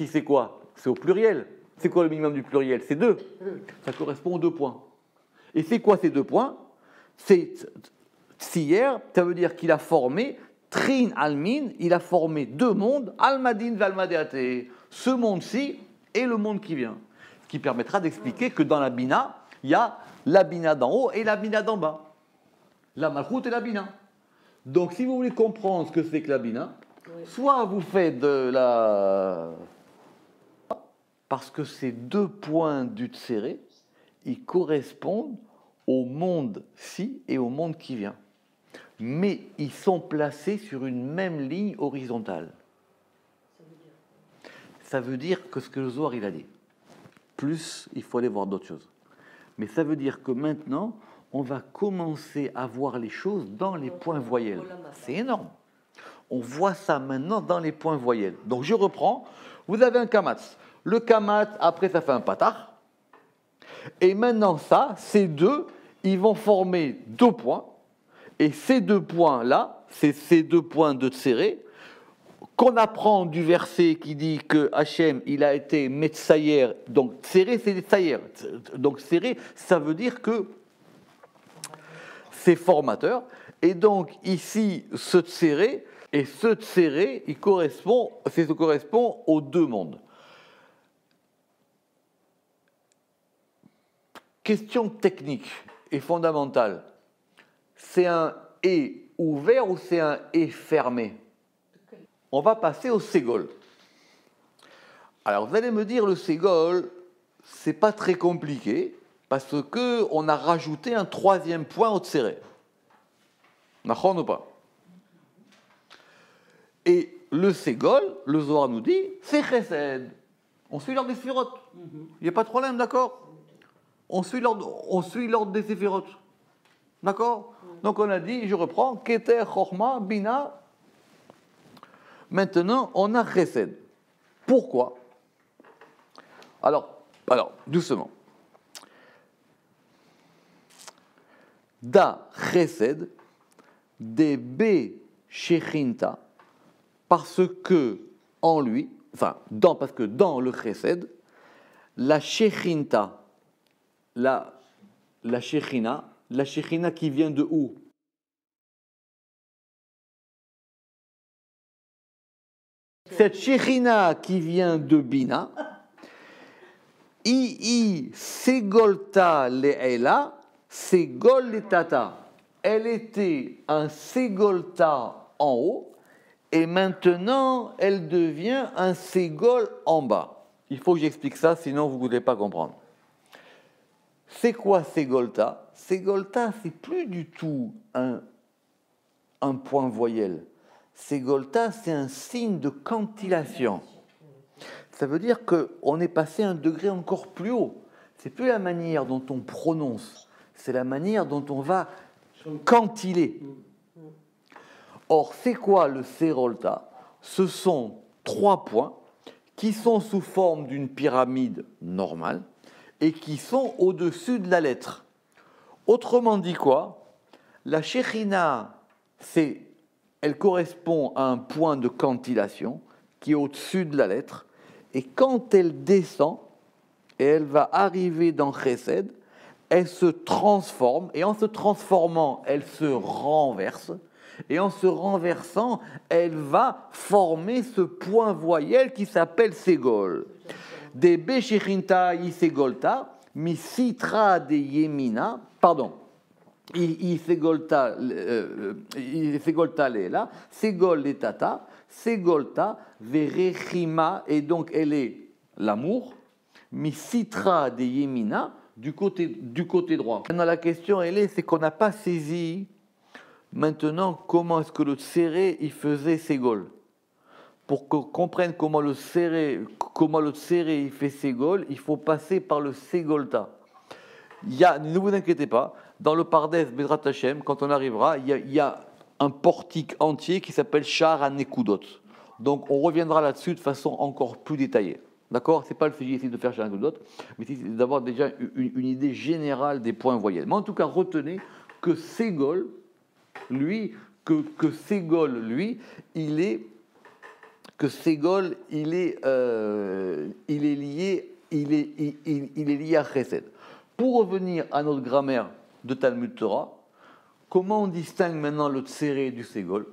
c'est quoi? C'est au pluriel. C'est quoi le minimum du pluriel? C'est 2. Ça correspond aux 2 points. Et c'est quoi ces 2 points? C'est Tsiyer, ça veut dire qu'il a formé Trin Almin, il a formé 2 mondes, Almadin Valmadeate, ce monde-ci et le monde qui vient. Ce qui permettra d'expliquer que dans la Bina, il y a la Bina d'en haut et la Bina d'en bas. La Malchut et la Bina. Donc si vous voulez comprendre ce que c'est que la Bina, soit vous faites de la... Parce que ces 2 points du Tséré, ils correspondent au monde-ci et au monde qui vient. Mais ils sont placés sur une même ligne horizontale. Ça veut dire que ce que le Zohar il a dit. Plus, il faut aller voir d'autres choses. Mais ça veut dire que maintenant, on va commencer à voir les choses dans les points voyelles. C'est énorme. On voit ça maintenant dans les points voyelles. Donc je reprends. Vous avez un kamatz. Le kamatz, après, ça fait un patar. Et maintenant, ces 2, ils vont former 2 points. Et ces 2 points-là, c'est ces 2 points de tséré, qu'on apprend du verset qui dit que Hachem, il a été metsayer. Donc, tséré, c'est tsayer. Donc, tséré, ça veut dire que c'est formateur. Et donc, ici, ce tséré, et ce tséré, il correspond aux 2 mondes. Question technique et fondamentale. C'est un « et » ouvert ou c'est un « et » fermé? On va passer au ségol. Alors vous allez me dire, le ségol, c'est pas très compliqué parce qu'on a rajouté un 3e point au tséré. Nachon ou pas? Et le ségol, le Zohar nous dit, c'est chesed. On suit l'ordre des sphirotes. Il n'y a pas de problème, d'accord? on suit l'ordre des séphirotes. D'accord? Donc on a dit, je reprends, Keter, Chorma, Bina. Maintenant, on a Chesed. Pourquoi? Alors, doucement. Da Chesed, de B Shechinta, parce que en lui, parce que dans le Chesed, la Shechinta, la Shechina qui vient de où? Cette Shechina qui vient de Bina, Segolta Le'ela, Segol Letata. Elle était un Segolta en haut, et maintenant elle devient un Segol en bas. Il faut que j'explique ça, sinon vous ne voulez pas comprendre. C'est quoi Segolta? Segolta, c'est plus du tout un point voyelle. Segolta, c'est un signe de cantillation. Ça veut dire qu'on est passé à un degré encore plus haut. C'est plus la manière dont on prononce, c'est la manière dont on va cantiller. Or, c'est quoi le Serolta? Ce sont 3 points qui sont sous forme d'une pyramide normale et qui sont au-dessus de la lettre. Autrement dit quoi? La Shechina, elle correspond à un point de cantillation qui est au-dessus de la lettre, et quand elle descend, et elle va arriver dans Chesed, elle se transforme, et en se transformant, elle se renverse, et en se renversant, elle va former ce point voyelle qui s'appelle Segol. De Beshechinta y Segolta, mi Sitra de Yemina, pardon, Segolta Lela, Segol Letata, Segolta Verechima, et donc elle est l'amour, mi Sitra de Yemina, du côté droit. Maintenant la question c'est qu'on n'a pas saisi maintenant comment est-ce que le Tséré il faisait Segol. Pour qu'on comprenne comment le Tséré il fait Segol, il faut passer par le Segolta. Ne vous inquiétez pas, dans le Pardes Bezrat Hashem, quand on arrivera, il y a un portique entier qui s'appelle Shar HaNekudot. Donc on reviendra là-dessus de façon encore plus détaillée. D'accord? Ce n'est pas le sujet ici de faire Shar HaNekudot, mais c'est d'avoir déjà une idée générale des points voyelles. Mais en tout cas, retenez que Segol, lui, il est lié à Chesed. Pour revenir à notre grammaire de Talmud Torah, comment on distingue maintenant le Tséré du Segol?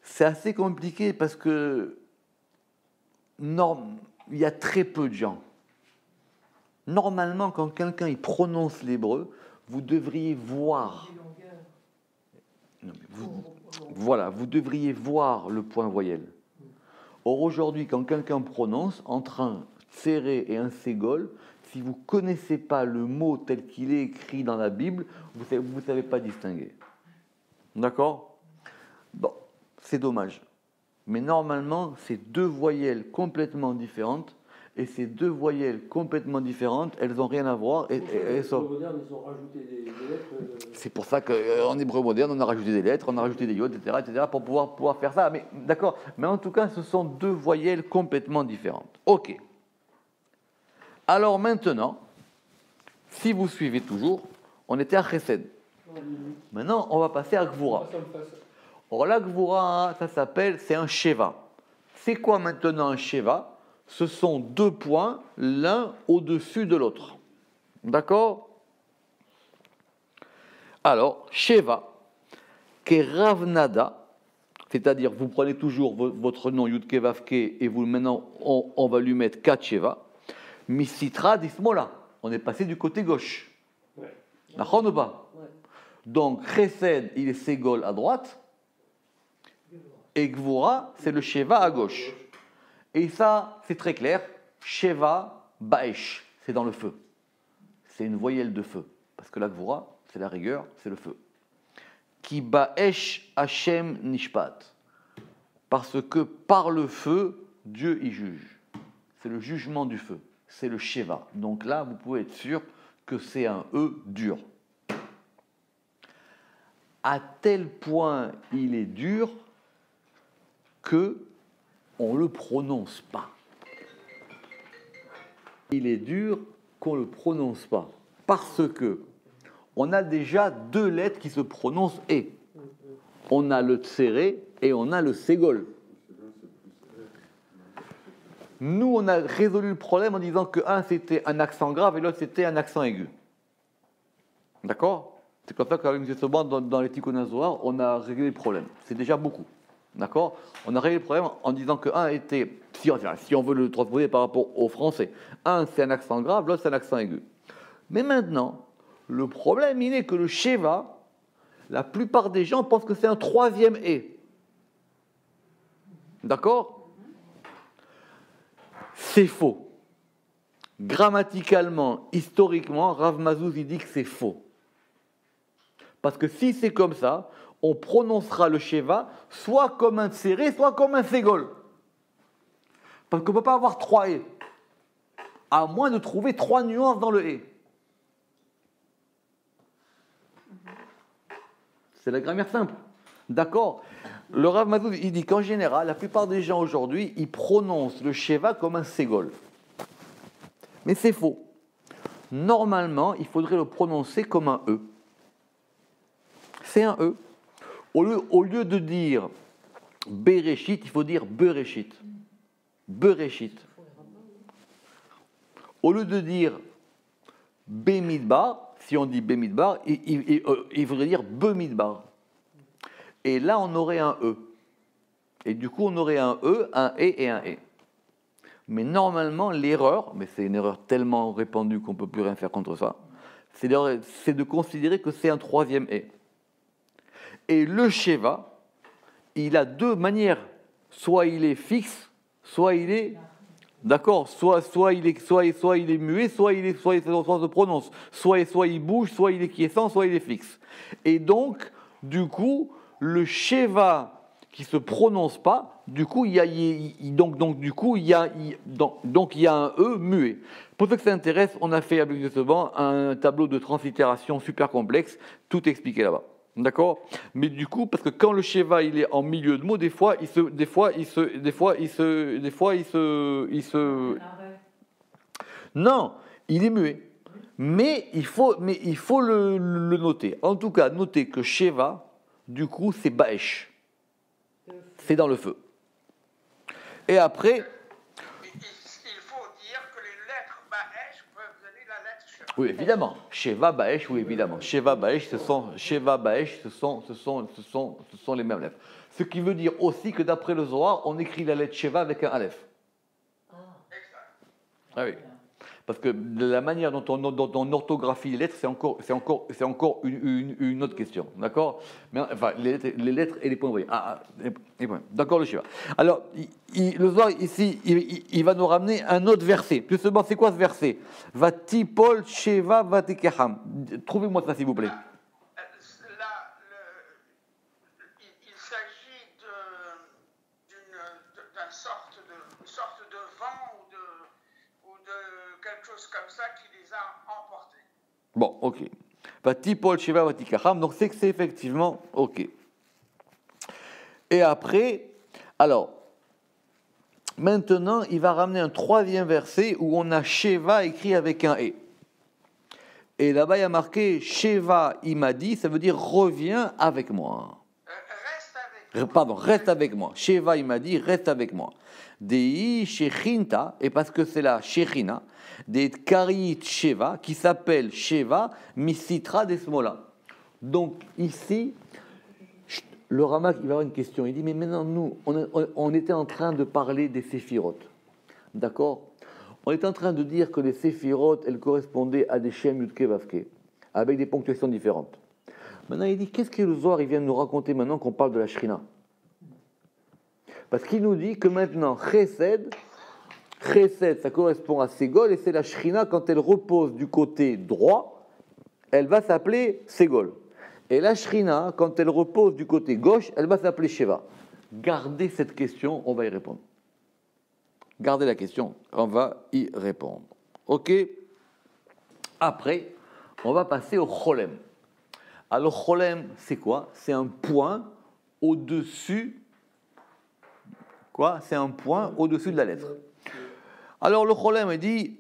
C'est assez compliqué parce que il y a très peu de gens. Normalement, quand quelqu'un il prononce l'hébreu, vous devriez voir. Vous devriez voir le point voyelle. Or aujourd'hui, quand quelqu'un prononce entre un Tséré et un Segol, si vous ne connaissez pas le mot tel qu'il est écrit dans la Bible, vous ne savez pas distinguer. D'accord? Bon, c'est dommage. Mais normalement, c'est 2 voyelles complètement différentes, et ces 2 voyelles complètement différentes, elles n'ont rien à voir. En hébreu moderne, ils ont rajouté des lettres. C'est pour ça qu'en hébreu moderne, on a rajouté des lettres, on a rajouté des yods, etc., pour pouvoir faire ça. Mais d'accord. Mais en tout cas, ce sont 2 voyelles complètement différentes. Ok. Alors maintenant, si vous suivez toujours, on était à Chesed. Maintenant, on va passer à Gvura. Or, la Gvura, c'est un Sheva. C'est quoi maintenant un Sheva? Ce sont 2 points, l'un au-dessus de l'autre. D'accord? Alors, Sheva, Keravnada, c'est-à-dire vous prenez toujours votre nom Yudke Vavke et maintenant on va lui mettre 4 Sheva. Misitra d'Ismola, on est passé du côté gauche. D'accord ou pas? Donc, Chesed, il est Segol à droite, et Gvura, c'est le Sheva à gauche. Et ça, c'est très clair, Sheva Baesh, c'est dans le feu. C'est une voyelle de feu, parce que la Gvura, c'est la rigueur, c'est le feu. Ki Baesh Hashem Nishpat, parce que par le feu, Dieu y juge. C'est le jugement du feu. c'est le Sheva. Donc là, vous pouvez être sûr que c'est un E dur. À tel point il est dur que on ne le prononce pas. Il est dur qu'on ne le prononce pas. Parce que on a déjà deux lettres qui se prononcent « et ». On a le tséré et on a le ségol. Nous, on a résolu le problème en disant que un c'était un accent grave et l'autre c'était un accent aigu. D'accord? C'est comme ça qu'avec M. Soban, dans les Tikkun HaZohar, on a réglé le problème. C'est déjà beaucoup. D'accord? On a réglé le problème en disant que un était, si on veut le transposer par rapport au français, un c'est un accent grave, l'autre c'est un accent aigu. Mais maintenant, le problème il est que le Sheva, la plupart des gens pensent que c'est un troisième et. D'accord? C'est faux. Grammaticalement, historiquement, Rav Mazouz il dit que c'est faux. Parce que si c'est comme ça, on prononcera le Sheva soit comme un tséré, soit comme un ségol. Parce qu'on ne peut pas avoir trois et. À moins de trouver trois nuances dans le et. C'est la grammaire simple. D'accord? Le Rav Mazouz, il dit qu'en général, la plupart des gens aujourd'hui, ils prononcent le Sheva comme un ségol. Mais c'est faux. Normalement, il faudrait le prononcer comme un E. C'est un E. Au lieu de dire Bereshit, il faut dire Bereshit. Bereshit. Au lieu de dire Bemidbar, si on dit Bemidbar, il faudrait dire Bemidbar. Et là, on aurait un E. Et du coup, on aurait un E, un et un E. Mais normalement, l'erreur, mais c'est une erreur tellement répandue qu'on ne peut plus rien faire contre ça, c'est de considérer que c'est un troisième et. Et le Sheva, il a deux manières. Soit il est fixe, soit il est... D'accord, soit il est muet, soit il se prononce. Soit il bouge, soit il est quiescent, soit il est fixe. Et donc, du coup, le Sheva qui se prononce pas, du coup, il y a un E muet. Pour ceux que ça intéresse, on a fait avec ce banc un tableau de translittération super complexe, tout expliqué là-bas. D'accord? Mais du coup, parce que quand le Sheva il est en milieu de mots, des fois il se non, il est muet. Mais il faut le noter. En tout cas, notez que Sheva, du coup, c'est Baesh. C'est dans le feu. Et après. Il faut dire que les lettres Baesh peuvent donner la lettre Sheva. Oui, évidemment. Sheva, Baesh, oui, évidemment. Sheva, Baesh, ce sont les mêmes lettres. Ce qui veut dire aussi que d'après le Zohar, on écrit la lettre Sheva avec un Aleph. Ah oui. Parce que de la manière dont on orthographie les lettres, c'est encore une autre question. D'accord? Mais enfin, les lettres et les points voyés. Les points. D'accord, le Shiva. Alors, le Zohar, ici, il va nous ramener un autre verset. Justement, c'est quoi ce verset? Vati Pol Sheva Vatikaham. Trouvez-moi ça, s'il vous plaît. Il s'agit d'une sorte de vent ou de quelque chose comme ça qui les a emportés. Bon, ok. Vati Pol Sheva Vatikaham. Donc, c'est que c'est effectivement ok. Et après, alors, maintenant, il va ramener un troisième verset où on a Sheva écrit avec un E. Et là-bas, il y a marqué Sheva, il m'a dit, ça veut dire reviens avec moi. Reste avec moi. Sheva, il m'a dit, reste avec moi. Dei Shechinta, et parce que c'est la Shechina, des Karit Sheva, qui s'appelle Sheva, Misitra Desmola. Donc, ici, le Ramak, il va avoir une question. Il dit, mais maintenant, nous, on était en train de parler des séphirotes. D'accord? On était en train de dire que les séphirotes, elles correspondaient à des Shem Yudke Vavke, avec des ponctuations différentes. Maintenant, il dit, qu'est-ce que le Zohar il vient de nous raconter maintenant qu'on parle de la Shrina? Parce qu'il nous dit que maintenant, Chesed, ça correspond à Ségol, et c'est la Shrina, quand elle repose du côté droit, elle va s'appeler Ségol. Et la Shrina, quand elle repose du côté gauche, elle va s'appeler Sheva. Gardez cette question, on va y répondre. Gardez la question, on va y répondre. Ok. Après, on va passer au cholem. Alors, cholem, c'est quoi? C'est un point au-dessus. Quoi? C'est un point au-dessus de la lettre. Alors, le cholem, il dit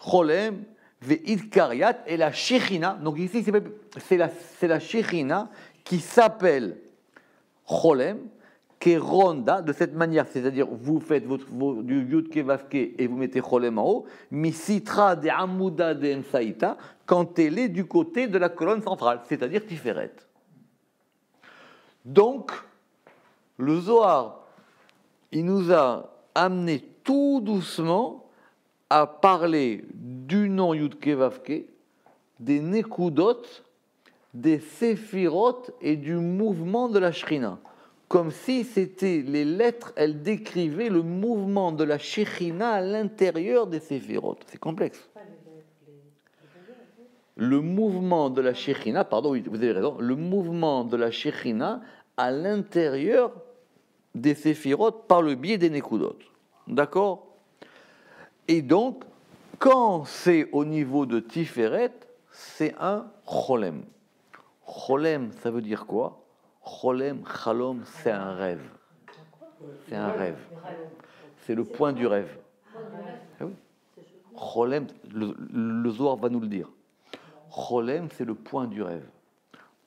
cholem, ve'idkariat, et la shechina. Donc, ici, c'est la shechina qui s'appelle cholem, qui est ronda de cette manière, c'est-à-dire vous faites du yud ke vav ke et vous mettez cholem en haut, misitra de amuda de emsaïta, quand elle est du côté de la colonne centrale, c'est-à-dire tiferet. Donc, le Zohar, il nous a amené tout doucement à parler du nom yud ke vav ke, des nekudot, des séphirot et du mouvement de la shrina. Comme si c'était les lettres, elles décrivaient le mouvement de la Shekhinah à l'intérieur des séphirot. C'est complexe. Le mouvement de la Shekhinah, pardon, oui, vous avez raison, le mouvement de la Shekhinah à l'intérieur des séphirot par le biais des nekudot. D'accord? Et donc, quand c'est au niveau de Tiferet, c'est un cholem. Cholem, ça veut dire quoi? Cholem, chalom, c'est un rêve. C'est un rêve. C'est le point du rêve. Ah oui. Cholem, le Zohar va nous le dire. Cholem, c'est le point du rêve.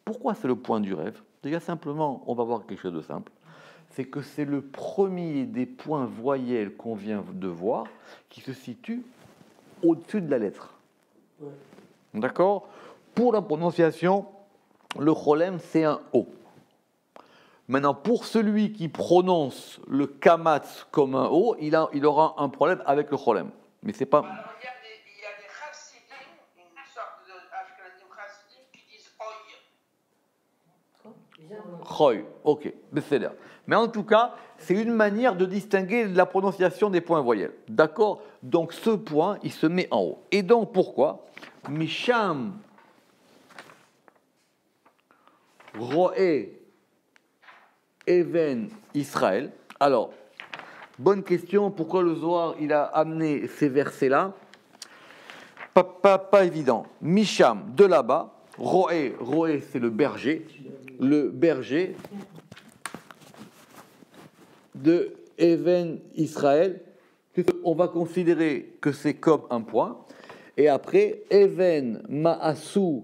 Pourquoi c'est le point du rêve? Déjà, simplement, on va voir quelque chose de simple. C'est que c'est le premier des points voyelles qu'on vient de voir qui se situe au-dessus de la lettre. D'accord? Pour la prononciation, le cholem, c'est un O. Maintenant, pour celui qui prononce le kamatz comme un O, il aura un problème avec le cholem. Mais c'est pas. Alors, il y a des chassidim, une sorte d'ashkenazim chassidim qui disent oy. Choy, ok, besséder. Mais en tout cas, c'est une manière de distinguer la prononciation des points voyelles. D'accord? Donc ce point, il se met en haut. Et donc pourquoi? Misham roé even Israël. Alors, bonne question, pourquoi le Zohar il a amené ces versets-là? Pas évident. Misham, de là-bas, roé c'est le berger de Even Israël. On va considérer que c'est comme un point. Et après, Even Ma'asu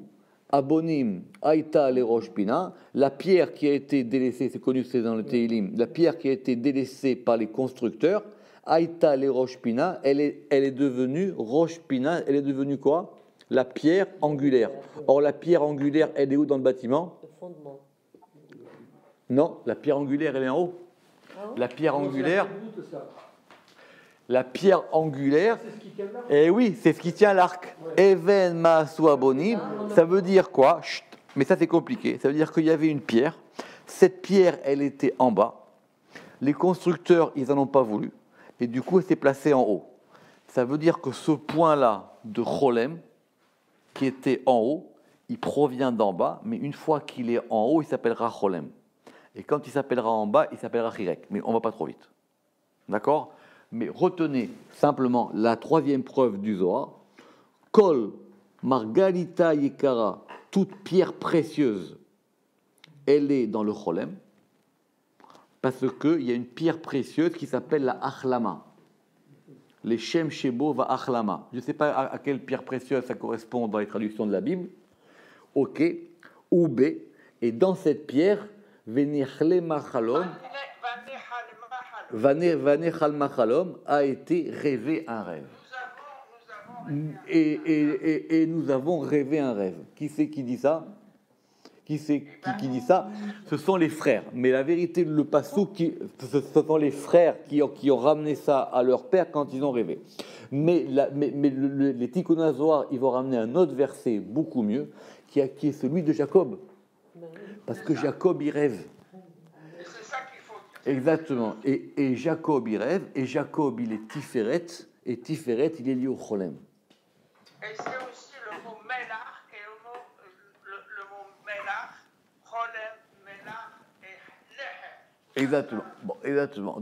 Abonim Aïta le Rosh Pina, la pierre qui a été délaissée, c'est connu, c'est dans le Teilim, la pierre qui a été délaissée par les constructeurs, Aïta le Rosh Pina, elle est devenue Rosh Pina, elle est devenue quoi? La pierre angulaire. Or, la pierre angulaire, elle est où dans le bâtiment? Le fondement. Non, la pierre angulaire, elle est en haut. La pierre angulaire, C'est ce qui tient l'arc. eh oui, c'est ce qui tient l'arc. Even Ma'asu Abonim, ça veut dire quoi? Chut, mais ça c'est compliqué. Ça veut dire qu'il y avait une pierre. Cette pierre, elle était en bas. Les constructeurs, ils n'en ont pas voulu. Et du coup, elle s'est placée en haut. Ça veut dire que ce point-là de Cholem, qui était en haut, il provient d'en bas, mais une fois qu'il est en haut, il s'appellera Cholem. Et quand il s'appellera en bas, il s'appellera Chirek. Mais on ne va pas trop vite. D'accord? Mais retenez simplement la troisième preuve du Zohar. Kol Margalita Yekara, toute pierre précieuse, elle est dans le Cholem, parce qu'il y a une pierre précieuse qui s'appelle la Achlama. Les Shem Shebo va Achlama. Je ne sais pas à quelle pierre précieuse ça correspond dans les traductions de la Bible. Ok. Ou B. Et dans cette pierre, Venechle Machalom. Vanechal Machalom a été rêvé un rêve. Et nous avons rêvé un rêve. Qui c'est qui dit ça? Qui dit ça? Ce sont les frères. Mais la vérité, le passouk, ce sont les frères qui ont ramené ça à leur père quand ils ont rêvé. Mais les Tikkun HaZohar, ils vont ramener un autre verset beaucoup mieux, qui est celui de Jacob. Parce que Jacob, il rêve. C'est ça qu'il faut dire. Exactement. Et Jacob, il rêve, et Jacob, il est Tiferet, et Tiferet, il est lié au Cholem. Et c'est aussi le mot Melach, et le mot Melach, Cholem, Melach et Lehem. Exactement. Bon, exactement.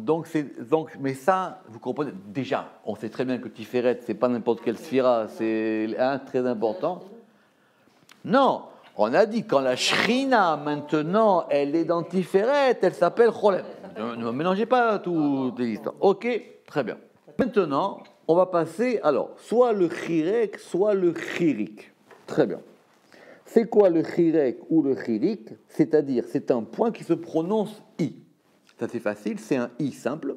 Mais ça, vous comprenez, déjà, on sait très bien que Tiferet, c'est pas n'importe quelle sphira, c'est un très important. Non, on a dit quand la Shrina, maintenant, elle est dans Tiferet, elle s'appelle Cholem. Ne mélangez pas toutes les histoires. Ok, très bien. Maintenant, on va passer, alors, soit le Chirek, soit le Chirik. Très bien. C'est quoi le Chirek ou le Chirik? C'est-à-dire, c'est un point qui se prononce I. Ça c'est facile, c'est un I simple.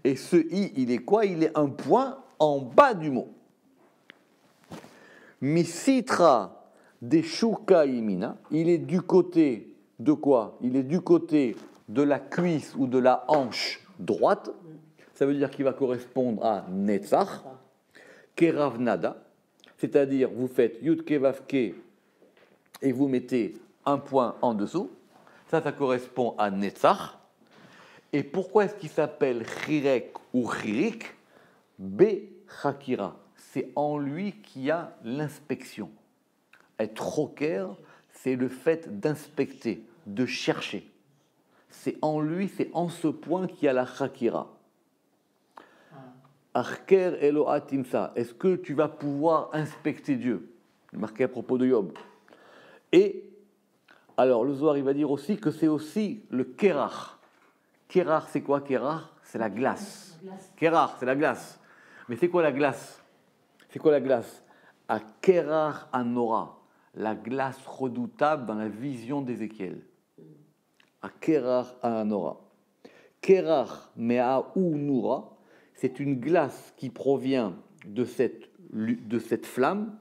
Et ce I, il est quoi? Il est un point en bas du mot. Misitra de Shuka Yemina, il est du côté de quoi? Il est du côté de la cuisse ou de la hanche droite. Ça veut dire qu'il va correspondre à Netzach, Keravnada, c'est-à-dire vous faites Yud Kevavke et vous mettez un point en dessous. Ça correspond à Netzach. Et pourquoi est-ce qu'il s'appelle Chirek ou Chirik? Be-Chakira. C'est en lui qu'il y a l'inspection. Être rocker, c'est le fait d'inspecter, de chercher. C'est en lui, c'est en ce point qu'il y a la Chakira. Arker Eloatimsa. Est-ce que tu vas pouvoir inspecter Dieu? Marqué à propos de Job. Et, alors, le Zohar, il va dire aussi que c'est aussi le Kerach. Kerach, c'est quoi Kerach? C'est la glace. Kerach, c'est la glace. Mais c'est quoi la glace? C'est quoi la glace? À Kerach Anora, la glace redoutable dans la vision d'Ézéchiel. À Kerach Anora. Kerach Me'aou Noura, c'est une glace qui provient de cette flamme,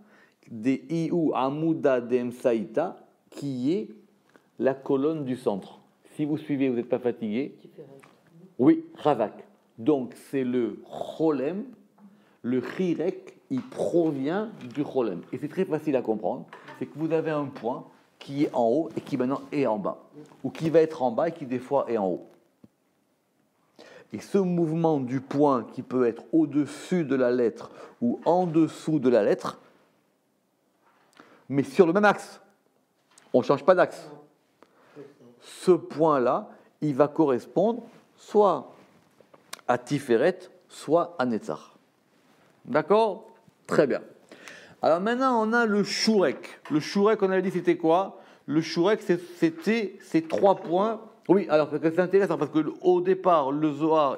des Iou Amouda Demsaïta, qui est la colonne du centre. Si vous suivez, vous n'êtes pas fatigué. Oui, Ravak. Donc c'est le Cholem, le Chirek, il provient du Cholem. Et c'est très facile à comprendre. C'est que vous avez un point qui est en haut et qui maintenant est en bas. Ou qui va être en bas et qui des fois est en haut. Et ce mouvement du point qui peut être au-dessus de la lettre ou en dessous de la lettre, mais sur le même axe. On ne change pas d'axe. Ce point-là, il va correspondre soit à Tiferet, soit à Netzach. D'accord? Très bien. Alors maintenant, on a le Shurek. Le Shurek, on avait dit, c'était quoi? Le Shurek, c'était ces 3 points. Oui, alors c'est intéressant parce qu'au départ, le Zohar,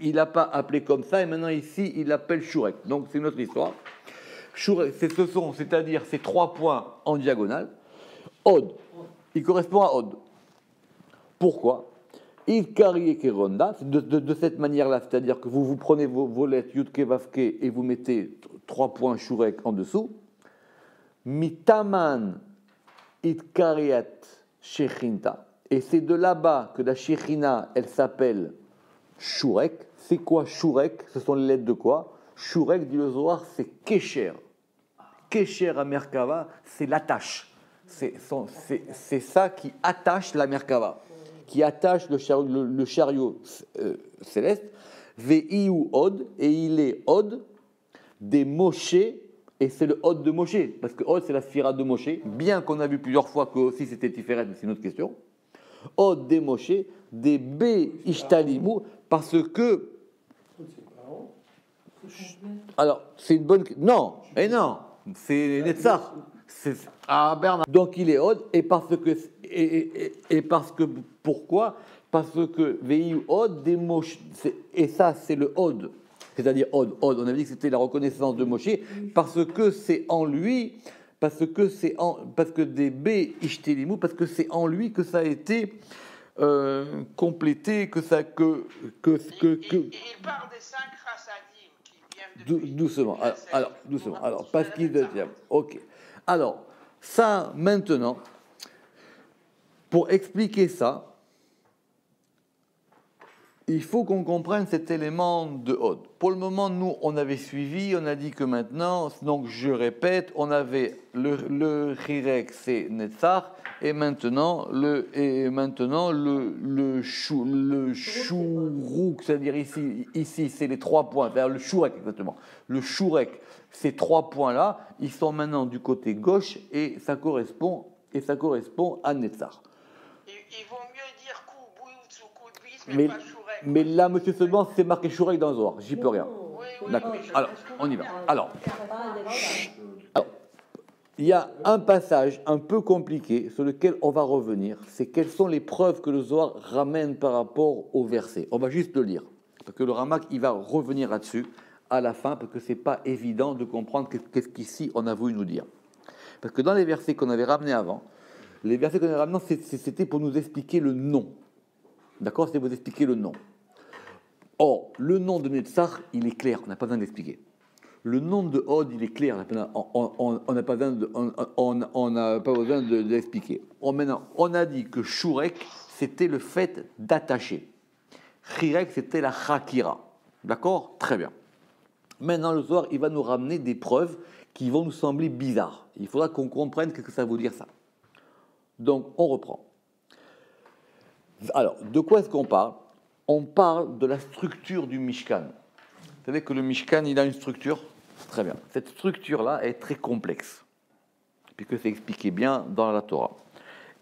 il n'a pas appelé comme ça, et maintenant ici, il l'appelle Shurek. Donc c'est notre histoire. Shurek, c'est-à-dire ces 3 points en diagonale. Od, il correspond à Od. Pourquoi? Il carie keronda, de cette manière-là, c'est-à-dire que vous prenez vos lettres Yudke Vavke et vous mettez 3 points Shurek en dessous. Mitaman it kariat shechinta, et c'est de là-bas que la shechina, elle s'appelle Shurek. C'est quoi Shurek? Ce sont les lettres de quoi? Shurek, dit le Zohar, c'est Kesher. Kesher à Merkava, c'est l'attache. C'est ça qui attache la Merkava, qui attache le chariot céleste. Ve'iou Od, et il est Od des Moshe, et c'est le Od de Moshe, parce que Od c'est la sphira de Moshe, bien qu'on a vu plusieurs fois que aussi c'était Tiferet, mais c'est une autre question. Od des Moshe, des Be Ishtalimu, parce que. Alors, c'est une bonne. Non, et non, c'est Netzach. Ah, Bernard. Donc il est Od, et parce que pourquoi? Parce que Veiu Od des Moshe, et ça c'est le Od, c'est-à-dire Od, on avait dit que c'était la reconnaissance de Moshe, parce que c'est en lui, parce que des B Ishtelimu, parce que c'est en lui que ça a été complété, que ça Il parle des 5 chassadim qui viennent depuis. Doucement, alors parce qu'il devient. Ok. Alors, ça, maintenant, pour expliquer ça, il faut qu'on comprenne cet élément de Od. Pour le moment, nous, on avait suivi, on a dit que maintenant, donc je répète, on avait le Chirek, c'est Netzach, et maintenant le Shuruk, c'est-à-dire ici c'est les 3 points, c'est-à-dire le Shurek exactement. Le Shurek, ces 3 points-là, ils sont maintenant du côté gauche et ça correspond à Netzach. Il vaut mieux dire Koubouts ou Koubis Mais, pas Chourek. mais là, monsieur Seban, c'est marqué Chourek dans le Zohar. J'y peux rien. Oui, oui, D'accord. oui, je Alors, comprends. on y va. Alors, Pas des il y a un passage un peu compliqué sur lequel on va revenir. C'est quelles sont les preuves que le Zohar ramène par rapport au verset. On va juste le lire. Parce que le Ramak, il va revenir là-dessus à la fin, parce que ce n'est pas évident de comprendre qu'est-ce qu'ici on a voulu nous dire. Parce que dans les versets qu'on avait ramenés avant, les versets qu'on avait ramenés, c'était pour nous expliquer le nom. D'accord? C'était pour nous expliquer le nom. Or, le nom de Netzach, il est clair, on n'a pas besoin d'expliquer. Le nom de Hod, il est clair, on n'a pas besoin de l'expliquer. Maintenant, on a dit que Shurek, c'était le fait d'attacher. Chirek, c'était la Chakira. D'accord? Très bien. Maintenant, le soir, il va nous ramener des preuves qui vont nous sembler bizarres. Il faudra qu'on comprenne ce que ça veut dire ça. Donc, on reprend. Alors, de quoi est-ce qu'on parle? On parle de la structure du Mishkan. Vous savez que le Mishkan, il a une structure? Très bien. Cette structure-là est très complexe, puisque c'est expliqué bien dans la Torah.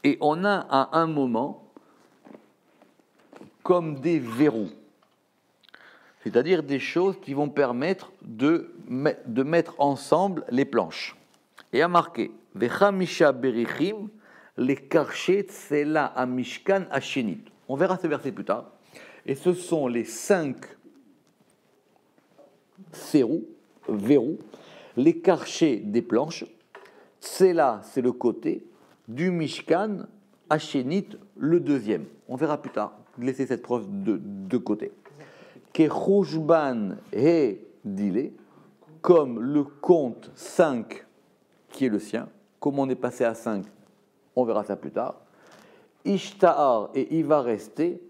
Et on a à un moment comme des verrous, c'est-à-dire des choses qui vont permettre de mettre ensemble les planches. Et à marquer Vechamisha berichim les karchet tsela amishkan ashenit. On verra ce verset plus tard. Et ce sont les 5 verrous, les karchets des planches. Tsela, c'est le côté, du Mishkan, Ashenit, le deuxième. On verra plus tard. Laissez cette preuve de côté. Kechushban he dile, comme le compte 5 qui est le sien. Comment on est passé à 5? On verra ça plus tard. Ishtahar, et il va rester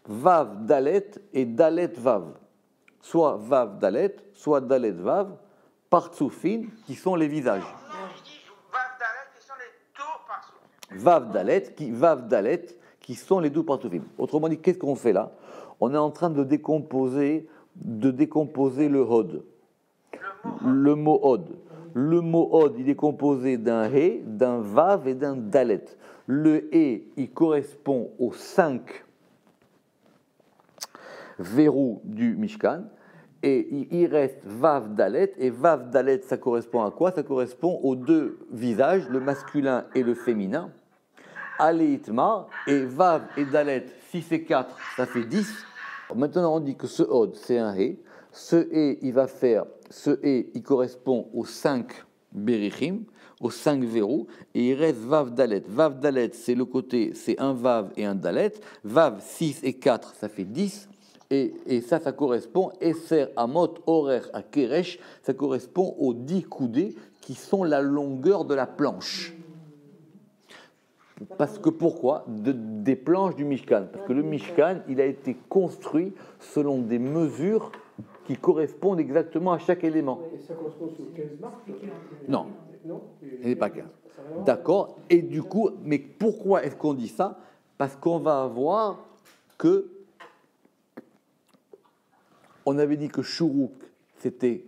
Vav Dalet et Dalet Vav. Soit Vav Dalet, soit Dalet Vav, Partsoufin, qui sont les visages. Non, je dis Vav Dalet, qui sont les deux parsoufim. Vav Dalet, qui sont les deux Partsoufim. Autrement dit, qu'est-ce qu'on fait là? On est en train de décomposer le Hod. Le mot Hod. Le mot Hod, il est composé d'un He, d'un Vav et d'un Dalet. Le He, il correspond aux 5 verrous du Mishkan. Et il reste Vav Dalet. Et Vav Dalet, ça correspond à quoi? Ça correspond aux deux visages, le masculin et le féminin. Aleitma. Et Vav et Dalet, 6 et 4, ça fait 10. Maintenant, on dit que ce Hod, c'est un He. Ce He, il correspond aux 5 Berichim, aux 5 verrous, et il reste Vav Dalet. Vav Dalet, c'est le côté, c'est un Vav et un Dalet. Vav, 6 et 4, ça fait 10. Et ça correspond, Esser Amot Horer à Keresh, ça correspond aux 10 coudées qui sont la longueur de la planche. Parce que pourquoi? Des planches du Mishkan. Parce que le Mishkan, il a été construit selon des mesures qui correspondent exactement à chaque élément. Et ça correspond sur 15 marques? Non, Non, il n'est pas 15. D'accord. Et du coup, mais pourquoi est-ce qu'on dit ça? Parce qu'on va avoir que... On avait dit que Shuruk, c'était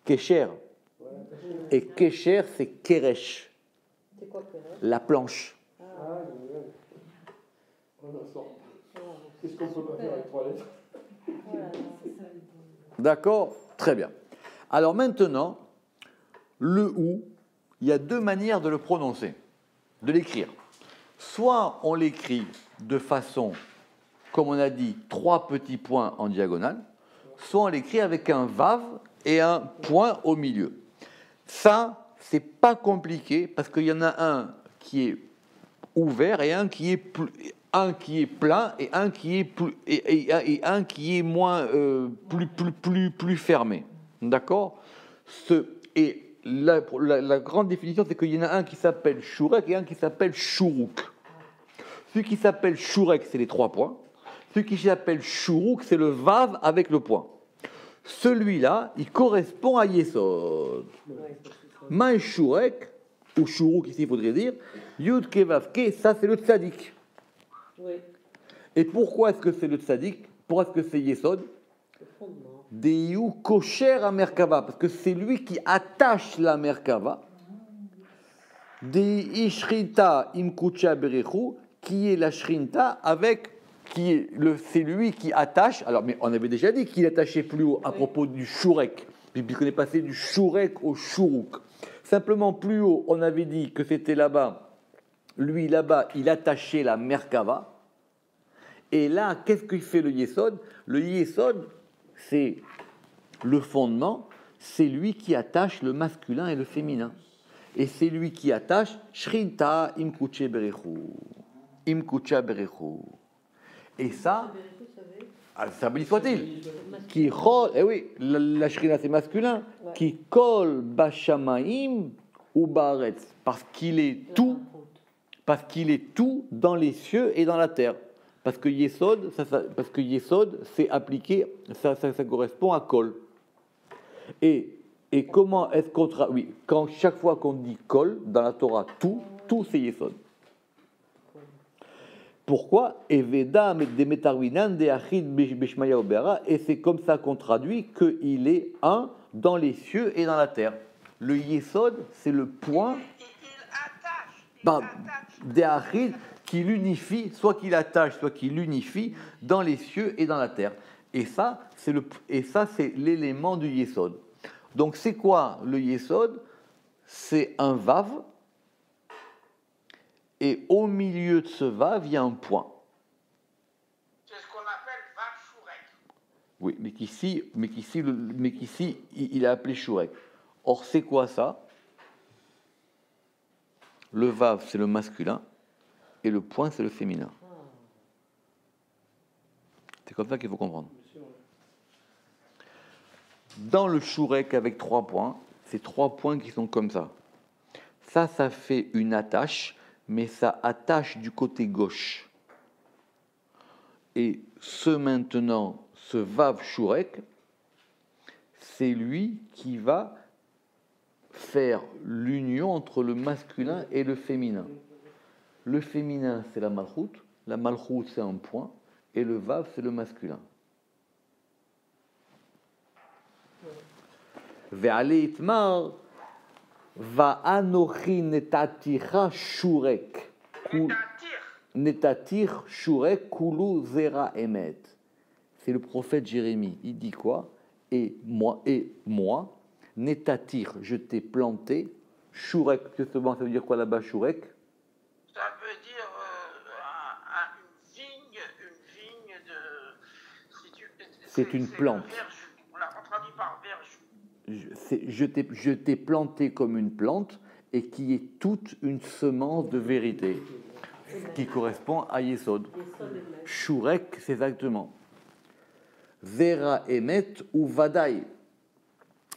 Kesher. Et Kesher, c'est Keresh, C'est quoi, Pérez? la planche. Ah, on en sort. Qu'est-ce qu'on peut pas faire avec 3 lettres? Voilà. D'accord? Très bien. Alors maintenant, le ou, il y a 2 manières de le prononcer, de l'écrire. Soit on l'écrit de façon, comme on a dit, 3 petits points en diagonale, soit on l'écrit avec un vav et un point au milieu. Ça, c'est pas compliqué parce qu'il y en a un qui est ouvert et un qui est plein et un qui est un qui est moins plus fermé. D'accord? Et la grande définition, c'est qu'il y en a un qui s'appelle Shurek et un qui s'appelle Shuruk. Celui qui s'appelle Shurek, c'est les 3 points. Celui qui s'appelle Shuruk, c'est le Vav avec le point. Celui-là, il correspond à Yesod. Maï Shurek, ou Shuruk ici, il faudrait dire, Yud Kevav Ke, ça c'est le Tzadik. Oui, Et pourquoi est-ce que c'est le Tzadik? Pourquoi est-ce que c'est Yesod? le fondement. Deyu Kosher à Merkava, parce que c'est lui qui attache la Merkava. De Ishrita Imkucha Berechu, qui est la Shrinta avec c'est lui qui attache. Alors, mais on avait déjà dit qu'il attachait plus haut à propos du Shurek, puisqu'on est passé du Shurek au Shuruk. Simplement plus haut, on avait dit que c'était là-bas. Lui, là-bas, il attachait la Merkava. Et là, qu'est-ce qu'il fait le Yesod? Le Yesod, c'est le fondement, c'est lui qui attache le masculin et le féminin. Et c'est lui qui attache Shrinta imkuche berechu. Imkucha berechu. Et ça, ça béni soit-il. Qui chol, eh oui, la Shrina c'est masculin, qui colle bashamaim ou baretz, parce qu'il est tout dans les cieux et dans la terre. Parce que Yesod, c'est appliqué, ça correspond à Kol. Et comment est-ce qu'on oui, quand chaque fois qu'on dit Kol dans la Torah, tout c'est Yesod. Pourquoi? Et c'est comme ça qu'on traduit qu'il est un dans les cieux et dans la terre. Le Yesod, c'est le point. Il attache. Des Achid qui l'unifie, soit qu'il attache, soit qu'il l'unifie dans les cieux et dans la terre. Et ça, c'est l'élément du Yesod. Donc, c'est quoi le Yesod? C'est un Vav, et au milieu de ce Vav, il y a un point. C'est ce qu'on appelle Vav Shurek. Oui, mais qu'ici, il a appelé Shurek. Or, c'est quoi ça? Le Vav, c'est le masculin, et le point, c'est le féminin. C'est comme ça qu'il faut comprendre. Dans le Shurek avec 3 points, c'est 3 points qui sont comme ça. Ça fait une attache, mais ça attache du côté gauche. Et ce Vav Shurek, c'est lui qui va faire l'union entre le masculin et le féminin. Le féminin, c'est la Malchut c'est un point, et le Vav, c'est le masculin. Ve'ale itmar va'anochi netaticha shurek. Netatir shurek kulu zera emet. C'est le prophète Jérémie. Il dit quoi? Et moi, netatir, je t'ai planté. Shurek, justement, ça veut dire quoi là-bas, shurek? Ça veut dire une vigne de. C'est une plante. On traduit par verge. Je t'ai planté comme une plante et qui est toute une semence de vérité qui correspond à Yesod. Shurek, c'est exactement. Zera emet ou vadaï.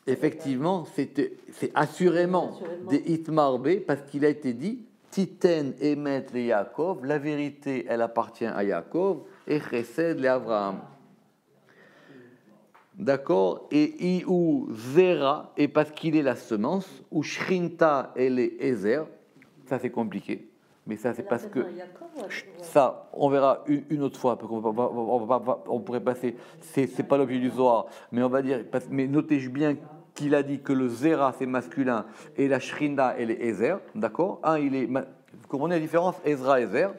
Effectivement, c'est assurément des Itmarbe parce qu'il a été dit Titen emet le Yaakov, la vérité elle appartient à Yaakov et Chesed le Avraham. D'accord? Et Iou Zera, et parce qu'il est la semence, ou Shrinta, elle est Ezer, ça c'est compliqué. Mais ça c'est parce que. Ça, on verra une autre fois, parce on pourrait passer. C'est pas l'objet du Zohar, mais on va dire. Mais notez bien qu'il a dit que le Zera c'est masculin et la Shrinta elle est Ezer, d'accord? Vous comprenez la différence? Ezra, Ezer.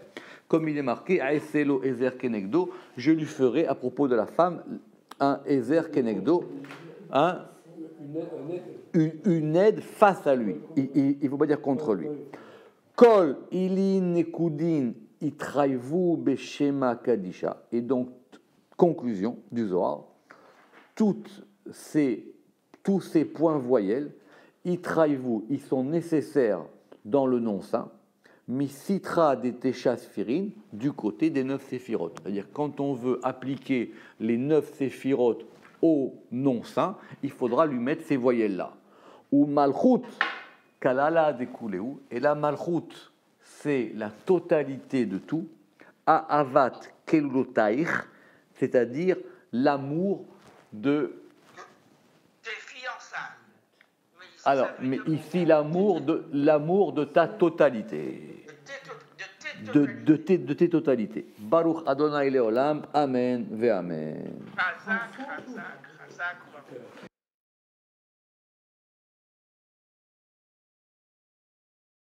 Comme il est marqué, Aeselo Ezer Kenegdo, je lui ferai à propos de la femme. Un Ezer Kenegdo, une aide face à lui. Il ne faut pas dire contre lui. Kol ilin nekudin itraivu beshema kadisha. Et donc, conclusion du Zohar, tous ces points voyelles, itraivu, ils sont nécessaires dans le nom saint, misitra des Tesha Sfirin, du côté des 9 séphirotes. C'est-à-dire, quand on veut appliquer les 9 séphirotes au nom saint, il faudra lui mettre ces voyelles-là. Ou Malchut, Kalala de Kuleu, et la Malchut, c'est la totalité de tout, Ahavat Kelulotaich, c'est-à-dire l'amour de. Des fiançailles. Alors, mais ici, l'amour de ta totalité. De tes totalités. Baruch Adonai Leolam, Amen ve Amen. Chazak.